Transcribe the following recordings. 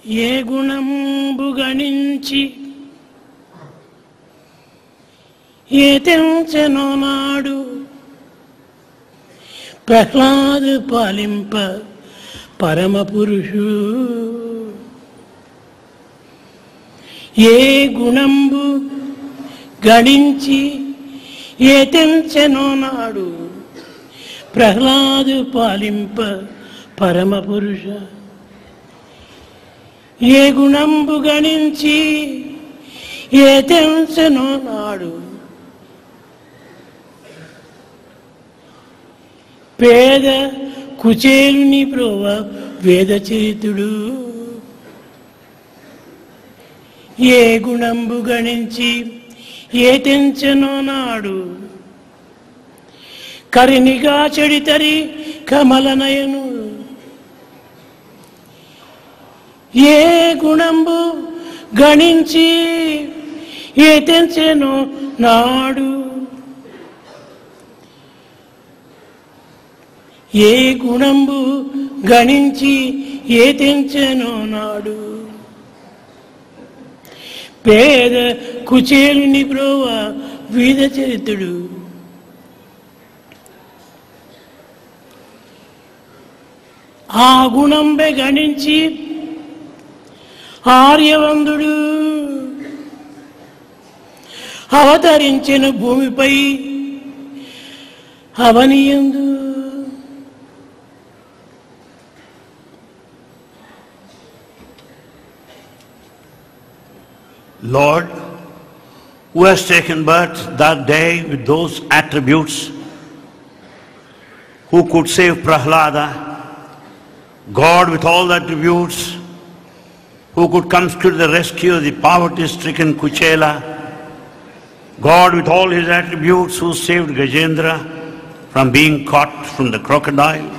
ఏ గుణంబు గణించి ఏ తెంచెనో నాడు ప్రహ్లాదు పాలింప పరమ పురుషు. ఏ గుణంబు గణించి ఏ తెంచెనో నాడు ప్రహ్లాదు పాలింప పరమ పురుష. ఏ గుణంబు గణించి ఏ తెంచెనో నాడు పేద కుచేలుని ప్రోవ వేదచరితుడు. ఏ గుణంబు గణించి ఏ తెంచెనో నాడు కరినిగా చెడితరి కమలనయను. ఏ గుణంబు గణించి ఏ తెంచెనో నాడు ఏ గుణంబు గణించి ఏ తెంచెనో నాడు పేద కుచేలుని ప్రోవ వీధచరితుడు. ఆ గుణంబె గణించి ఆర్యవందుడు అవతరించిన భూమిపై అవనియందు. Lord, who has taken birth that day with those attributes, who could save Prahlada, God with all the attributes, who could come to the rescue of the poverty-stricken Kuchela, God with all his attributes, who saved Gajendra from being caught from the crocodile,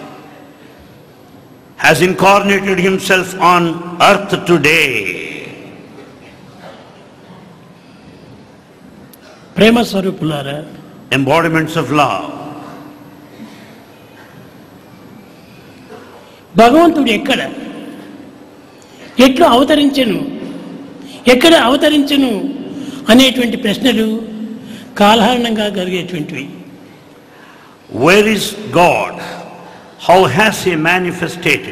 has incarnated himself on earth today. ప్రేమ స్వరూపులారా, Embodiments of love. భగవంతుడు ఎక్కడ ఎట్లా అవతరించెను, ఎక్కడ అవతరించెను అనేటువంటి ప్రశ్నలు కాలహరణంగా కలిగేటువంటివి. Where is God? How has he manifested?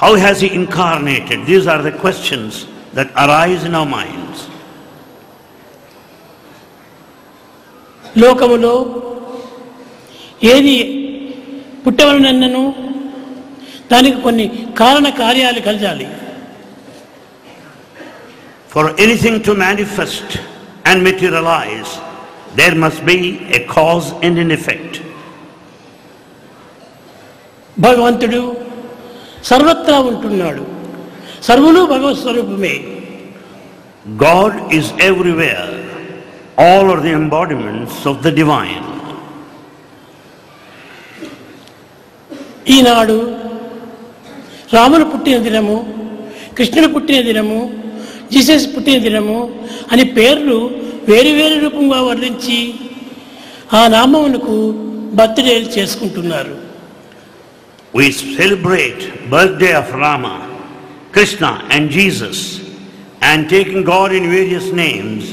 How has he incarnated? These are the questions that arise in our minds. లోకములో ఏది పుట్టవలనన్నను దానికి కొన్ని కారణ కార్యాలు కలగాలి. For anything to manifest and materialize, there must be a cause and an effect. భగవంతుడు సర్వత్రా ఉంటున్నాడు. సర్వులు భగవత్ స్వరూపమే. God is everywhere. All are the embodiments of the divine. ఈనాడు రాముడు పుట్టిన దినము, కృష్ణుడు పుట్టిన దినము, జీసస్ పుట్టిన దినము అని పేర్లు వేరు వేరు రూపంగా వర్ణించి ఆ నామమునకు బర్త్డేలు చేసుకుంటున్నారు. We celebrate birthday of Rama, Krishna and Jesus, and taking God in various names,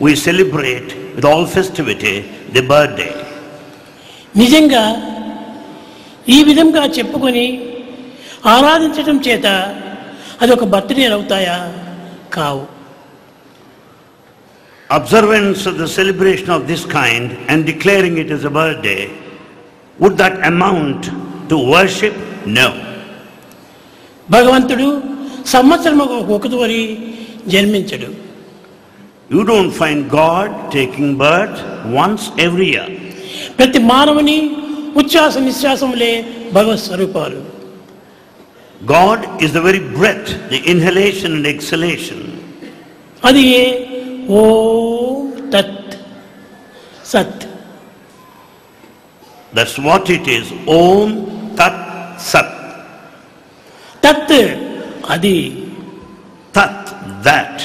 we celebrate with all festivity the birthday. నిజంగా ఈ విధంగా చెప్పుకొని ఆరాధించడం చేత అదొక బర్త్డే అవుతాయా? కావు. Observance of the celebration of this kind and declaring it as a birthday, would that amount to worship? No. భగవంతుడు సంవత్సరం ఒకసారి జన్మించడు. You don't find God taking birth once every year. ప్రతి మానవుని ఉచ్ఛ్వాస నిశ్వాసములే భగవత్ స్వరూపాలు. God is the very breath, the inhalation and exhalation. అది ఓం తత్ సత్. That's what it is. Om Tat Sat. తత్ అది, Tat that.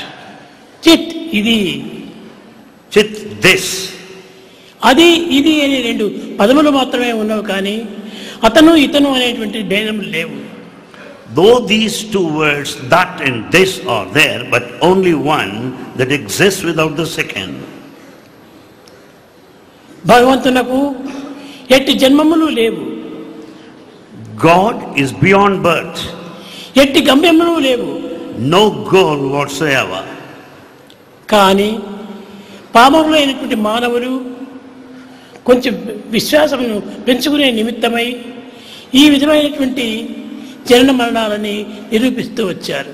చిత్ ఇది, Chit this. అది ఇది అనే రెండు పదములు మాత్రమే ఉన్నవి, కానీ అతను ఇతను అనేటువంటి భేదములు లేవు. Though these two words, that and this, are there, but only one that exists without the second. భగవంతునకు ఎట్టి జన్మములు లేవు. God is beyond birth. ఎట్టి గమ్యములు లేవు. No goal whatsoever. కానీ పామరులైనటువంటి మానవులు కొంచెం విశ్వాసమును పెంచుకునే నిమిత్తమై ఈ విధమైనటువంటి జనన మరణాలని నిరూపిస్తూ వచ్చారు.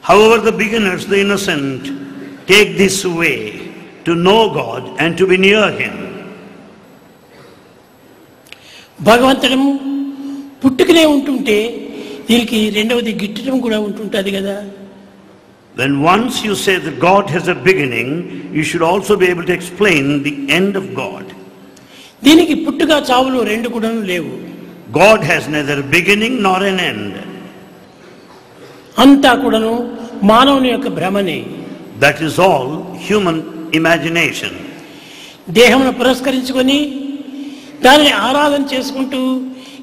However, the beginners, the innocent, take this way to know God and to be near Him. భగవంతుడు పుట్టుకనే ఉంటుంటే దీనికి రెండవది గిట్టడం కూడా ఉంటుంటుంది కదా. When once you say that God has a beginning, you should also be able to explain the end of God. దీనికి పుట్టుక చావులు రెండు కూడా లేవు. God has neither a beginning nor an end. అంతా కూడాను మానవుని యొక్క భ్రమనే. That is all human imagination. దేహమును పురస్కరించుకొని దానిని ఆరాధన చేసుకుంటూ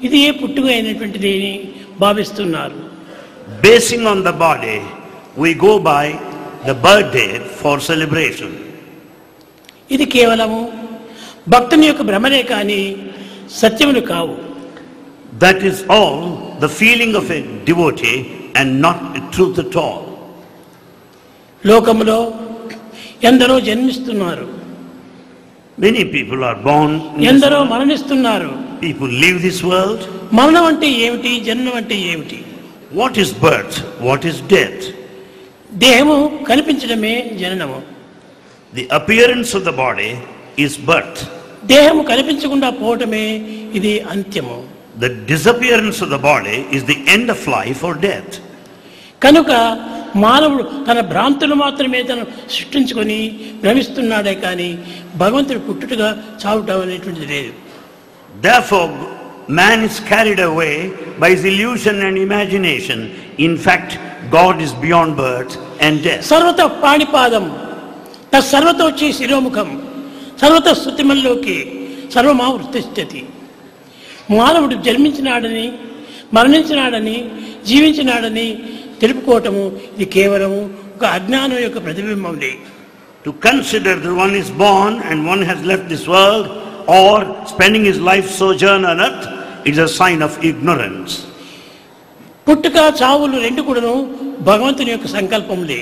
ఇది ఏ పుట్టుక అయినటువంటిది అని భావిస్తున్నారు. Basing on the body, we go by the birthday for celebration. ఇది కేవలము భక్తుని యొక్క భ్రమనే కానీ సత్యములు కావు. That is all the feeling of a devotee and not the truth at all. లోకములో ఎందరో జన్మిస్తున్నారు, Many people are born in this ఎందరో world. మరణిస్తున్నారు. People leave this world. మరణం అంటే ఏమిటి, జననం అంటే ఏమిటి? What is birth? What is death? దేహము కనిపించడమే జననము. The appearance of the body is birth. దేహము కనిపించకుండా పోవటమే ఇది అంత్యము. The disappearance of the body is the end of life or death. కనుక మానవుడు తన భ్రాంతులు మాత్రమే తను సృష్టించుకొని భ్రమిస్తున్నాడే కానీ భగవంతుడు పుట్టుటగా చావుట అనేటువంటిది లేదు. Therefore, man is carried away by his illusion and imagination. In fact, God is beyond birth and death. సర్వత పాణిపాదం తత్సర్వతోచ్చి శిరోముఖం సర్వత స్తుతిమల్లోకి సర్వమావృతిష్టతి. మానవుడు జన్మించినాడని మరణించినాడని జీవించినాడని తెలుపుకోవటము ఇది కేవలము ఒక అజ్ఞానం యొక్క ప్రతిబింబంలే. To consider that one is born and one has left this world or spending his life sojourn on earth is a sign of ignorance. పుట్టుక చావులు రెండు కూడాను భగవంతుని యొక్క సంకల్పములే.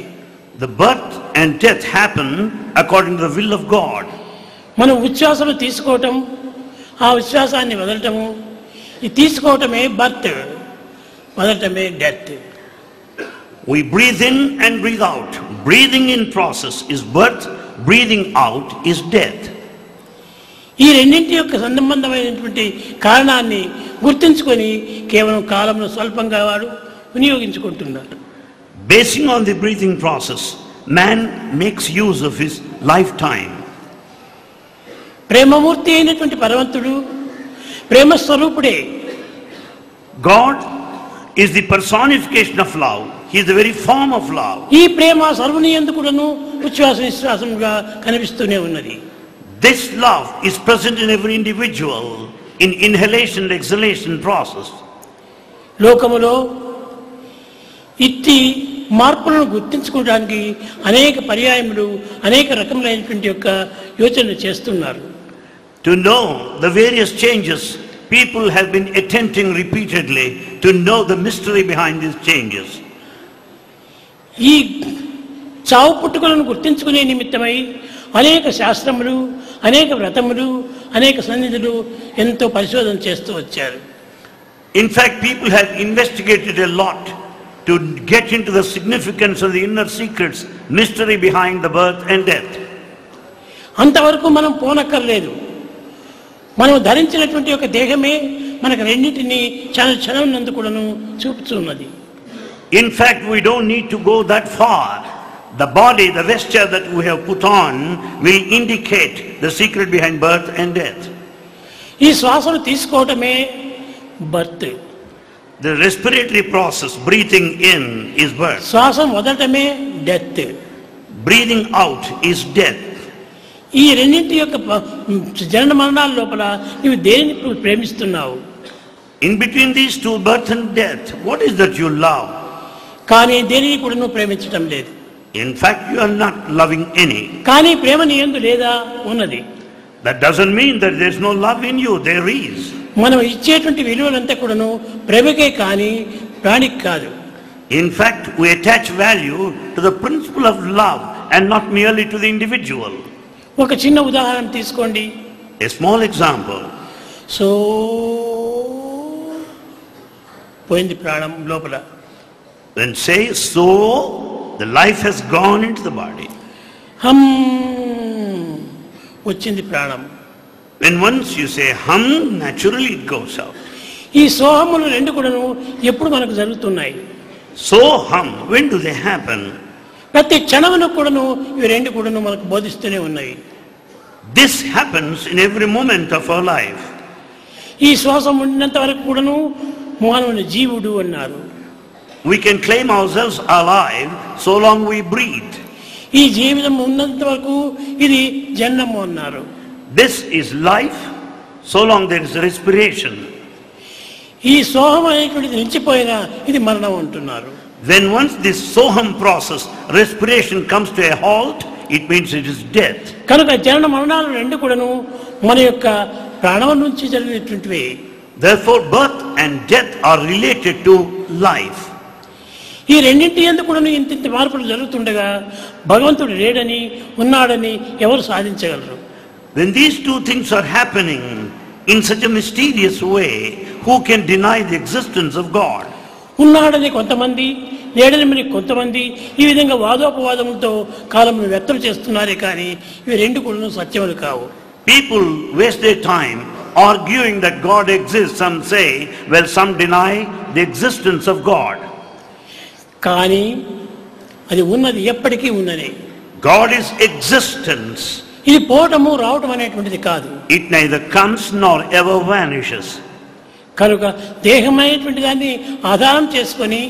The birth and death happen according to the will of God. మనం ఉచ్ఛ్వాసము తీసుకోవటం, ఆ ఉచ్ఛ్వాసాన్ని వదలటము, ఈ తీసుకోవటమే బర్త్, వదలటమే death. We breathe in and breathe out. Breathing in process is birth, breathing out is death. ఈ రెండింటి యొక్క సంబంధమైనటువంటి కారణాన్ని గుర్తించుకొని కేవలం కాలంలో స్వల్పంగా వాడు వినియోగించుకుంటున్నాడు. Basing on the breathing process, man makes use of his lifetime. ప్రేమమూర్తి అయినటువంటి భగవంతుడు ప్రేమస్వరూపుడే. God is the personification of love. He is the very form of love. ఈ ప్రేమ సర్వుని యందు కూడాను ఉచ్ఛ్వాస నిశ్వాసముగా కనిపిస్తూనే ఉన్నది. This love is present in every individual in inhalation and exhalation process. లోకములో ఇట్టి మార్పులను గుర్తించుకోవడానికి అనేక పర్యాయములు అనేక రకములైనటువంటి యొక్క యోచనలు చేస్తున్నారు. To know the various changes, people have been attempting repeatedly to know the mystery behind these changes. ఈ చావు పుట్టుకలను గుర్తించుకునే నిమిత్తమై అనేక శాస్త్రములు, అనేక వ్రతములు, అనేక సన్నిధులు ఎంతో పరిశోధన చేస్తూ వచ్చారు. In fact, people have investigated a lot to get into the significance of the inner secrets, mystery behind the birth and death. అంతవరకు మనం పోనక్కర్లేదు. మనం ధరించినటువంటి ఒక దేహమే మనకు రెండింటినీ క్షణం నందు కూడాను చూపుతున్నది. In fact, we don't need to go that far. The body, the vesture that we have put on will indicate the secret behind birth and death. ఈ శ్వాసను తీసుకోవటమే birth. The respiratory process, breathing in, is birth. శ్వాసం వదలటమే death. Breathing out is death. ఈ రెండింటి యొక్క జనన మరణాల లోపల నీవు దేనిని ప్రేమిస్తున్నావు? In between these two, birth and death, what is that you love? కానీ దేనిని కూడా నువ్వు ప్రేమించటం లేదు. In fact, you are not loving any. కానీ ప్రేమ నీ యందు లేదా? ఉన్నది. That doesn't mean that there is no love in you. There is. మనం ఇచ్చేటువంటి విలువలంతా కూడాను ప్రేమకే కానీ ప్రాణికి కాదు. In fact, we attach value to the principle of love and not merely to the individual. ఒక చిన్న ఉదాహరణ తీసుకోండి. A small example. సో పోయింది ప్రాణం లోపల. When say so, the life has gone into the body. హమ్ వచ్చింది ప్రాణం. When once you say hum, naturally it goes out. ఈ సోహములు రెండు కూడాను ఎప్పుడు మనకు జరుగుతున్నాయి? So hum, when do they happen? ప్రతి క్షణమును కూడాను ఇవి రెండు కూడాను మనకు బోధిస్తూనే ఉన్నాయి. This happens in every moment of our life. ఈ శ్వాసం ఉన్నంత వరకు కూడాను మానవుని జీవుడు అన్నారు. We can claim ourselves alive so long we breathe. ఈ జీవితం ఉన్నంత వరకు ఇది జన్మము అన్నారు. This is life so long there is respiration. ఈ సోహం అనేటువంటిది నిలిచిపోయినా ఇది మరణం అంటున్నారు. When once this soham process, respiration comes to a halt, it means it is death. కనుక జనన మరణాలు రెండు కూడాను మన యొక్క ప్రాణం నుంచి జరిగినటువంటివి. Therefore, birth and death are related to life. ఈ రెండింటి యందు కూడా ఇంత మార్పులు జరుగుతుండగా భగవంతుడు లేడని ఉన్నాడని ఎవరు సాధించగలరు? When these two things are happening in such a mysterious way, who can deny the existence of God? ఉన్నాడని కొంతమంది, లేడని మరి కొంతమంది ఈ విధంగా వాదోపవాదములతో కాలమును వ్యక్తం చేస్తున్నారే కానీ ఇవి రెండు కూడా సత్యములు కావు. People waste their time arguing that God exists. Some say, well, some deny the existence of God. కానీ అది ఉన్నది, ఎప్పటికీ ఉన్నది. God is existence. ఇది పోవటము రావటం అనేటువంటిది కాదు. It neither comes nor ever vanishes. కనుక దేహమైనటువంటి దాన్ని ఆధారం చేసుకొని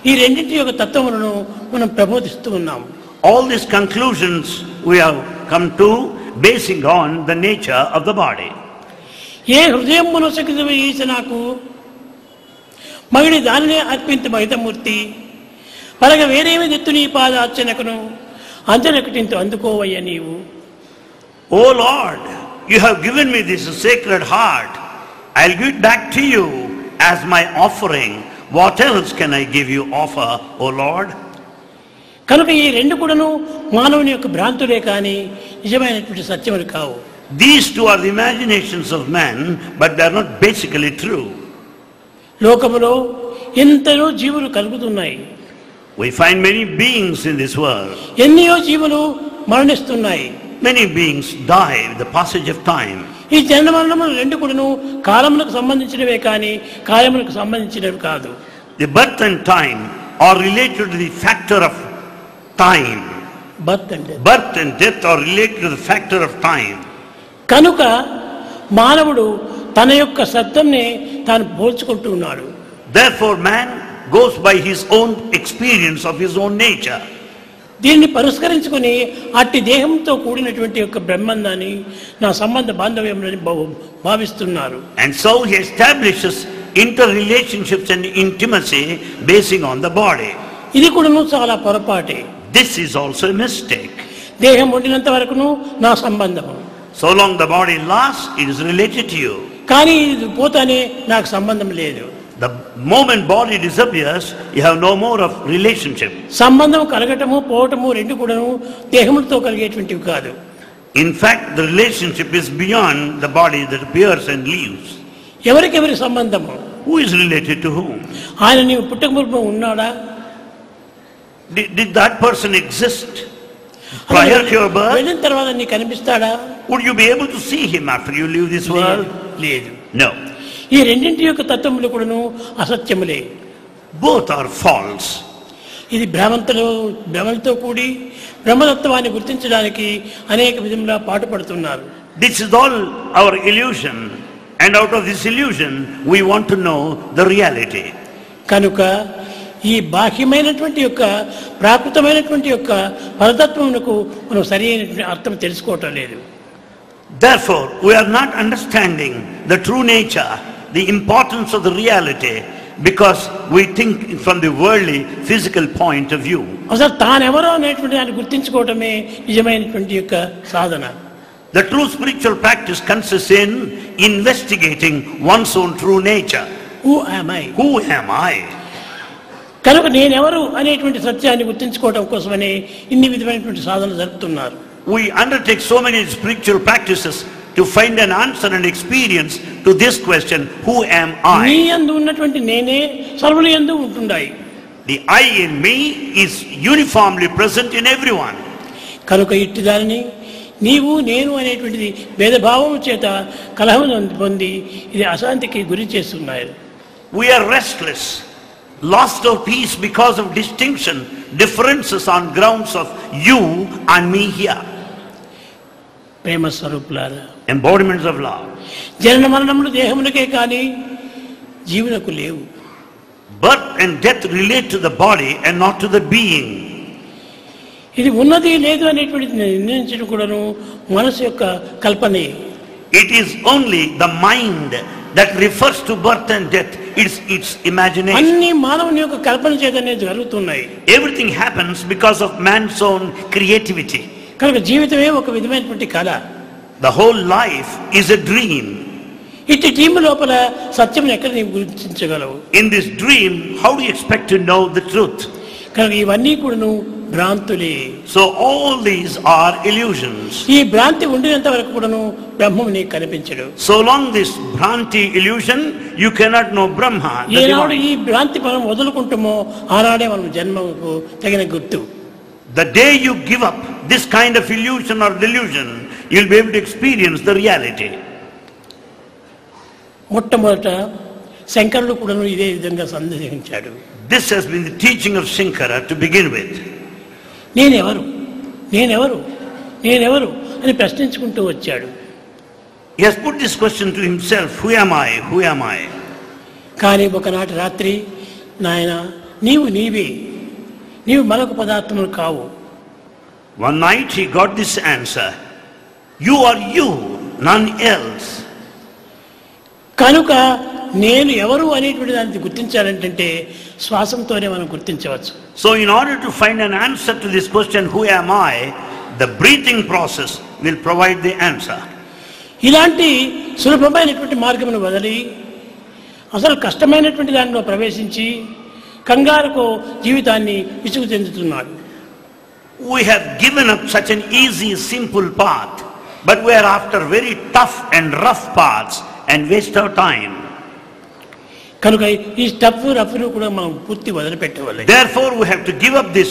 ఈ రెండింటి యొక్క తత్వములను మనం ప్రబోధిస్తూ ఉన్నాం. All these conclusions we have come to basing on the nature of the body. ఏ హృదయం మనసకి ఈస నాకు మగిడి దానినే అర్పింత మహితమూర్తి పలగ వేరేమి దిత్తు నీ పాదార్చనకును అంజనకటింతో అందుకోవయ్య నీవు. O Lord, you have given me this sacred heart. I'll give it back to you as my offering. What else can I give you offer, O Lord? కనుక ఈ రెండు కూడాను మానవుని యొక్క భ్రాంతులే కానీ నిజమైనటువంటి సత్యములు కావు. These two are the imaginations of man, but they are not basically true. లోకములో ఎంతలో జీవులు కలుగుతున్నాయి. We find many beings in this world. ఎన్నో జీవులు మరణిస్తున్నాయి. Many beings die with the passage of time. ఈ జనన మరణములు రెండు కూడాను కాలములకు సంబంధించినవే కానీ కాయములకు సంబంధించినవి కాదు. The birth and time are related to the factor of time. Birth అంటే Birth and death are related to the factor of time. కనుక మానవుడు తన యొక్క సత్యంని తాను పోల్చుకుంటూ ఉన్నాడు. Therefore, man goes by his own experience of his own nature. దీన్ని పరిష్కరించుకుని అట్టి దేహంతో కూడినటువంటి యొక్క బ్రహ్మాండాన్ని నా సంబంధ బాంధవ్యంలో భావిస్తున్నారు. And so he establishes interrelationships and intimacy basing on the body. ఇది కూడాను చాలా పొరపాటే. This is also a mistake. దేహం ఉండినంత వరకును నా సంబంధము. So long the body lasts, it is related to you. కానీ ఇది పోతానే నాకు సంబంధం లేదు. The moment body disappears, you have no more of relationship. సంబంధం కలగటము పోవటము రెండు కూడాను దేహములతో కలిగేటువంటివి కాదు. In fact, the relationship is beyond the body that appears and leaves. ఎవరికెవరి సంబంధము? Who is related to whom? ఆయన నీవు పుట్టక పూర్వం ఉన్నాడా? Did that person exist prior to your birth? వెళ్ళిన తర్వాత నీకు కనిపిస్తాడా? Would you be able to see him after you leave this world? లేదు. No. ఈ రెండింటి యొక్క తత్వములు కూడాను అసత్యములే. Both are false. ఇది భ్రమలతో కూడి బ్రహ్మతత్వాన్ని గుర్తించడానికి అనేక విధంగా పాటుపడుతున్నారు. This is all our illusion, and out of this illusion we want to know the reality. కనుక ఈ బాహ్యమైనటువంటి యొక్క ప్రాకృతమైనటువంటి యొక్క పరతత్వమునకు మనం సరి అయినటువంటి అర్థం తెలుసుకోవటం లేదు. Therefore, we are not understanding the true nature the importance of the reality because we think from the worldly, physical point of view. అసలు తానెవరో అనేటువంటి దాన్ని గుర్తించుకోవటమే నిజమైనటువంటి యొక్క సాధన. The true spiritual practice consists in investigating one's own true nature. Who am I? Who am I? కనుక నేనెవరు అనేటువంటి సత్యాన్ని గుర్తించుకోవడం కోసమనే ఇన్ని విధమైనటువంటి సాధనలు జరుపుతున్నారు. We undertake so many spiritual practices to find an answer and experience to this question, who am నీ I? యందు ఉన్నటువంటి నేనే సర్వుల యందు ఉంటున్నాయి. The I in me is uniformly present in everyone. కనుక ఇట్టి దానిని నీవు నేను అనేటువంటిది భేదభావం చేత కలహం పొంది ఇది అశాంతికి గురి చేస్తున్నాయి. We are restless, lost of peace because of distinction, differences on grounds of you and me here. ప్రేమ స్వరూపులారా, Embodiments of love. జనన మరణములు దేహములకే కానీ జీవులకు లేవు. Birth and death relate to the body and not to the being. ఇది ఉన్నది లేదు అనేటువంటిది నిర్ణయించడం కూడాను మనసు యొక్క కల్పనే. It is only the mind that refers to birth and death. It's imagination. అన్ని మానవుని యొక్క కల్పన చేతనే జరుగుతున్నాయి. Everything happens because of man's own creativity. కనుక జీవితమే ఒక విధమైనటువంటి కళ. The whole life is a dream. ఇట్టి టీమ్ లోపల సత్యం ఎక్కడ నీవు గుర్తించగలవు? In this dream, how do you expect to know the truth? కనుక ఇవన్నీ కూడాను భ్రాంతులే. So all these are illusions. ఈ భ్రాంతి ఉండినంత వరకు కూడాను బ్రహ్మం నీకు కనిపించడు. So long this Bhranti illusion, you cannot know Brahma. the ఏనాడు divine. ఈ భ్రాంతి మనం వదులుకుంటామో ఆనాడే మనం జన్మకు తగిన గుర్తు. The day you give up this kind of illusion or delusion, you'll be able to experience the reality. మొట్టమొదట శంకరుడు కూడాను ఇదే విధంగా సందేహించాడు. This has been the teaching of Shankara to begin with. నేనెవరు నేనెవరు నేనెవరు అని ప్రశ్నించుకుంటూ వచ్చాడు. He has put this question to himself, who am I, who am I? కానీ ఒకనాటి రాత్రి నాయన నీవు నీవే, నీవు మరొక పదార్థములు కావు. One night he got this answer, you are you, none else. కనుక నేను ఎవరు అనేటువంటి దాన్ని గుర్తించాలంటే శ్వాసంతోనే మనం గుర్తించవచ్చు. So in order to find an answer to this question, who am I, the breathing process will provide the answer. ఇలాంటి సులభమైనటువంటి మార్గమును వదిలి అసలు కష్టమైనటువంటి దానిలో ప్రవేశించి కంగారుకు జీవితాన్ని విసుగు చెందుతున్నాడు. We have given up such an easy, simple path, but we are after very tough and rough paths and waste our time. కనుక ఈ టఫ్ రఫ్ను కూడా మనం పూర్తి వదిలిపెట్టవాలి. Therefore we have to give up this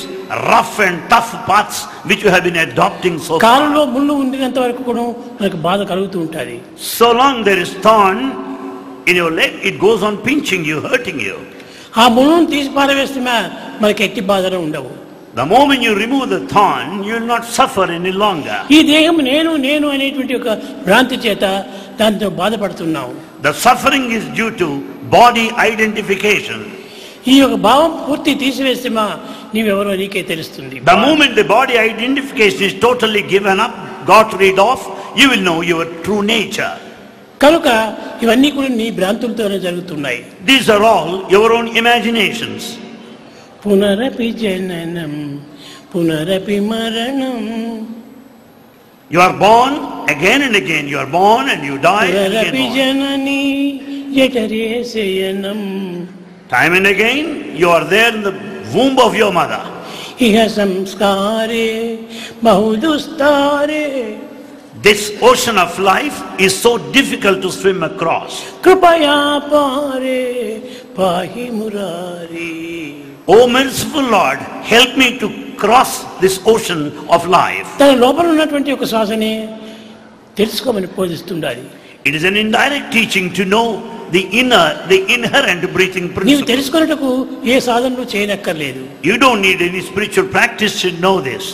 rough and tough paths which we have been adopting so far. కాలులో ముళ్ళు ఉండినంత వరకు కూడా మనకు బాధ కలుగుతూ ఉంటుంది. So long there is thorn in your leg, it goes on pinching you, hurting you. ఆ ముళ్ళను తీసి పారవేస్తే మనకి ఎట్టి బాధలు ఉండవు. The moment you remove the thorn, you will not suffer any longer. ఈ దేహం నేను నేను అనేటువంటి ఒక భ్రాంతి చేత దాంతో బాధపడుతున్నావు. The suffering is due to body identification. ఈ యొక్క భావం పూర్తి తీసివేస్తే నీవెవరో నీకే తెలుస్తుంది. The moment the body identification is totally given up, got rid of, you will know your true nature. కనుక ఇవన్నీ కూడా నీ భ్రాంతులతోనే జరుగుతున్నాయి. These are all your own imaginations. పునరపి జననం పునరపి మరణం. You are born again and again. You are born and you die and పునరపి again. Janani జఠరే శయనం. Time and again, you are there in the womb of your mother. ఇహ సంస్కారే బహుదుస్తారే. This ocean of life is so difficult to swim across. కృపయా పారే పాహి Murari. Oh merciful Lord, help me to cross this ocean of life. తన లోపల ఉన్నటువంటి ఒక శ్వాసని తెలుసుకోమని బోధిస్తుండాలి. It is an indirect teaching to know the inherent breathing నీవు principle. తెలుసుకున్నట్టుకు ఏ సాధనలు చేయనక్కర్లేదు. You don't need any spiritual practice to know this.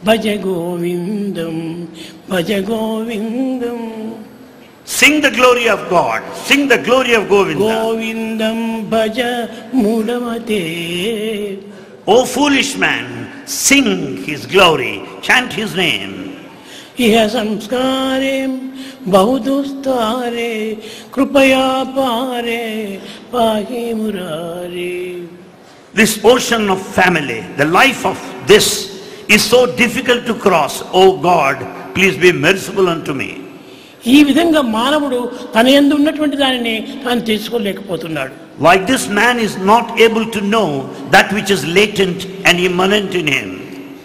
Bhaja Govindam Bhaja Govindam. Sing the glory of God. Sing the glory of Govinda. Govindam Bhaja మూఢమతే. O foolish man, sing his glory. Chant his name. ఇహ సంస్కారే బహుదుస్తారే కృపయా పారే పాహి మురారే. This ocean of family, the life of this is so difficult to cross. Oh God, please be merciful unto me. ఈ విధంగా మానవుడు తన యందు ఉన్నటువంటి దానిని తాను తెలుసుకోలేకపోతున్నాడు. Like this man is not able to know that which is latent and immanent in him.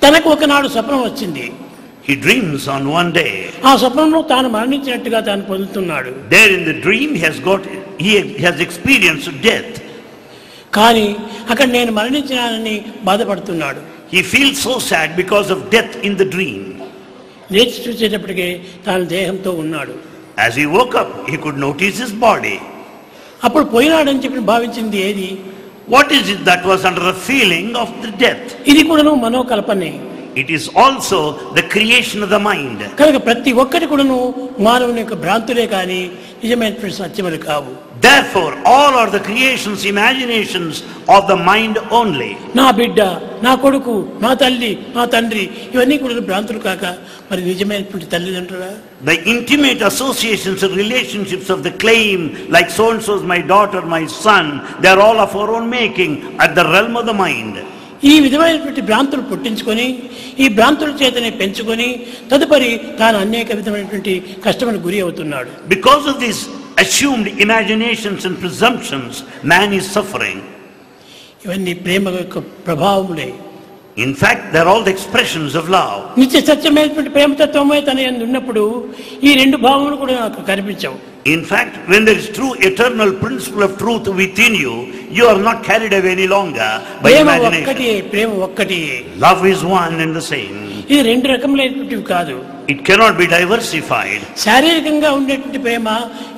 తనకు ఒకనాడు స్వప్నం వచ్చింది. He dreams on one day. ఆ స్వప్నంలో తాను మరణించినట్టుగా తాను పొందుతున్నాడు. There in the dream he has experienced death. కానీ అక్కడ నేను మరణించినానని బాధపడుతున్నాడు. He feels so sad because of death in the dream. లేచి చూసేటప్పటికే తాను దేహంతో ఉన్నాడు. As he woke up, he could notice his body. అప్పుడు పోయినాడని చెప్పి భావించింది ఏది? What is it that was under the feeling of the death? ఇది కూడాను మనోకల్పనే. It is also the creation of the mind. కనుక ప్రతి ఒక్కటి కూడాను మానవుని యొక్క భ్రాంతులే కానీ నిజమైనటువంటి సత్యములు కావు. Therefore, all are the creations, imaginations of the mind only. నా బిడ్డ, నా కొడుకు, నా తల్లి, నా తండ్రి ఇవన్నీ కూడా భ్రాంతులు కాక మరి నిజమైనటువంటి తల్లిదండ్రులా? The intimate associations and relationships of the claim, like so and so is my daughter, my son, they are all of our own making at the realm of the mind. ఈ విధమైనటువంటి భ్రాంతులు పుట్టించుకొని ఈ భ్రాంతుల చేతనే పెంచుకొని తదుపరి తాను అనేక విధమైనటువంటి కష్టములకు గురి అవుతున్నాడు. Because of these assumed imaginations and presumptions, man is suffering. ఇవన్నీ ప్రేమ యొక్క ప్రభావములే. In fact, they are all the expressions of love. నిత్య సత్యమైనటువంటి ప్రేమతత్వమే తన యందు ఉన్నప్పుడు ఈ రెండు భావములు కూడా నాకు కనిపించవు. In fact, when there is true eternal principle of truth within you, you are not carried away any longer by imagination. ప్రేమ ఒక్కటి. Love is one and the same. ఇది రెండు రకములైనటువంటివి కాదు. It cannot be diversified. శారీరకంగా ఉండేటువంటి ప్రేమ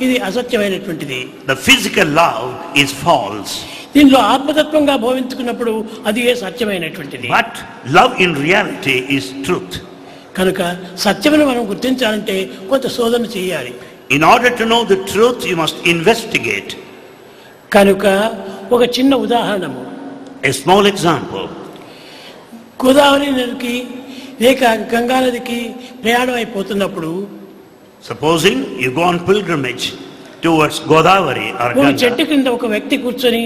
ఇది అసత్యమైనటువంటిది. The physical love is false. దీనిలో ఆత్మతత్వంగా భావించుకున్నప్పుడు అది సత్యమైనటువంటిది. But love in reality is truth. కనుక సత్యమును మనం గుర్తించాలంటే కొంత శోధన చేయాలి. In order to know the truth, you must investigate. కనుక ఒక చిన్న ఉదాహరణము. A small example. గోదావరి నదికి లేక గంగా నదికి ప్రయాణం అయిపోతున్నప్పుడు Supposing you go on pilgrimage towards Godavari or ఒక Ganga. చెట్టు కింద ఒక వ్యక్తి కూర్చొని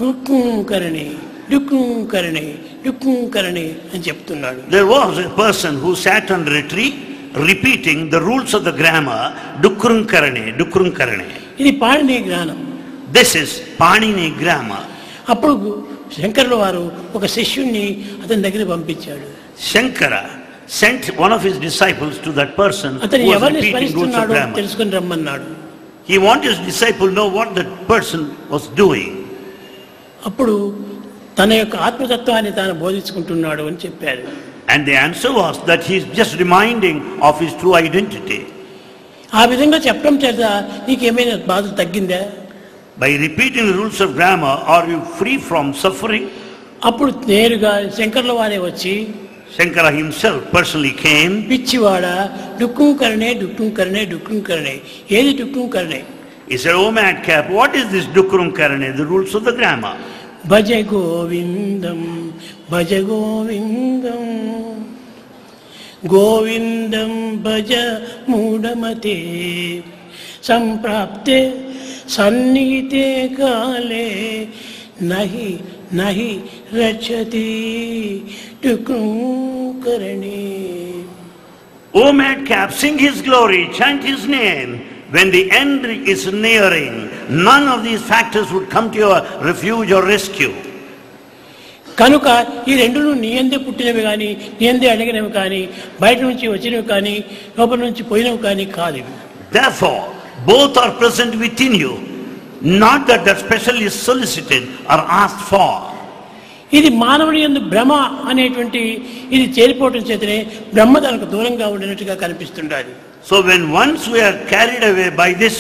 డుక్కుకరణి డుక్కుకరణి డుక్కుకరణి అని చెప్తున్నాడు. There was a person who sat under a tree repeating the rules of the grammar, Dukrunkarane, Dukrunkarane. ఇది పాణిని జ్ఞానం. This is Panini grammar. అప్పుడు శంకరుల వారు ఒక శిష్యుణ్ణి అతని దగ్గర పంపించాడు. Shankara sent one of his disciples to that person అతను who was ఎవరిని repeating rules of స్మరిస్తున్నాడో grammar. తెలుసుకుని రమ్మన్నాడు. He wanted his disciple to know what that person was doing. అప్పుడు తన యొక్క ఆత్మతత్వాన్ని తాను బోధించుకుంటున్నాడు అని చెప్పారు. And the answer was that he is just reminding of his true identity. ఆ విధంగా చెప్పడం చేత నీకేమైనా బాధ తగ్గిందా? By repeating the rules of grammar, are you free from suffering? అప్పుడు నేరుగా శంకర్ల వారే వచ్చి Shankara himself personally came. పిచ్చివాడా డుక్కుకరణే డుక్కుకరణే డుక్కుకరణే ఏది డుక్కుకరణే? He said, "Oh madcap, what is this Dukrum Karane, the rules of the grammar?" భజ గోవిందం భజ గోవిందం గోవిందం భజ మూఢమతే సంప్రాప్తే సన్నిహితే కాలే నహి నహి రక్షతి డుక్కుకరణే. "O madcap, sing his glory, chant his name. When the end is nearing, none of these factors would come to your refuge or rescue." కనుక ఈ రెండును నీ అందే పుట్టినవి కానీ నీ అందే అడిగినవి కానీ బయట నుంచి వచ్చినవి కానీ లోపల నుంచి పోయినవి కానీ కాదు. Therefore, both are present within you, not that they're specially solicited or asked for. ఇది మానవుని యందు భ్రమ అనేటువంటి ఇది చేరిపోవటం చేతనే బ్రహ్మ తనకు దూరంగా ఉండినట్టుగా కనిపిస్తుండాలి. So when once we are carried away by this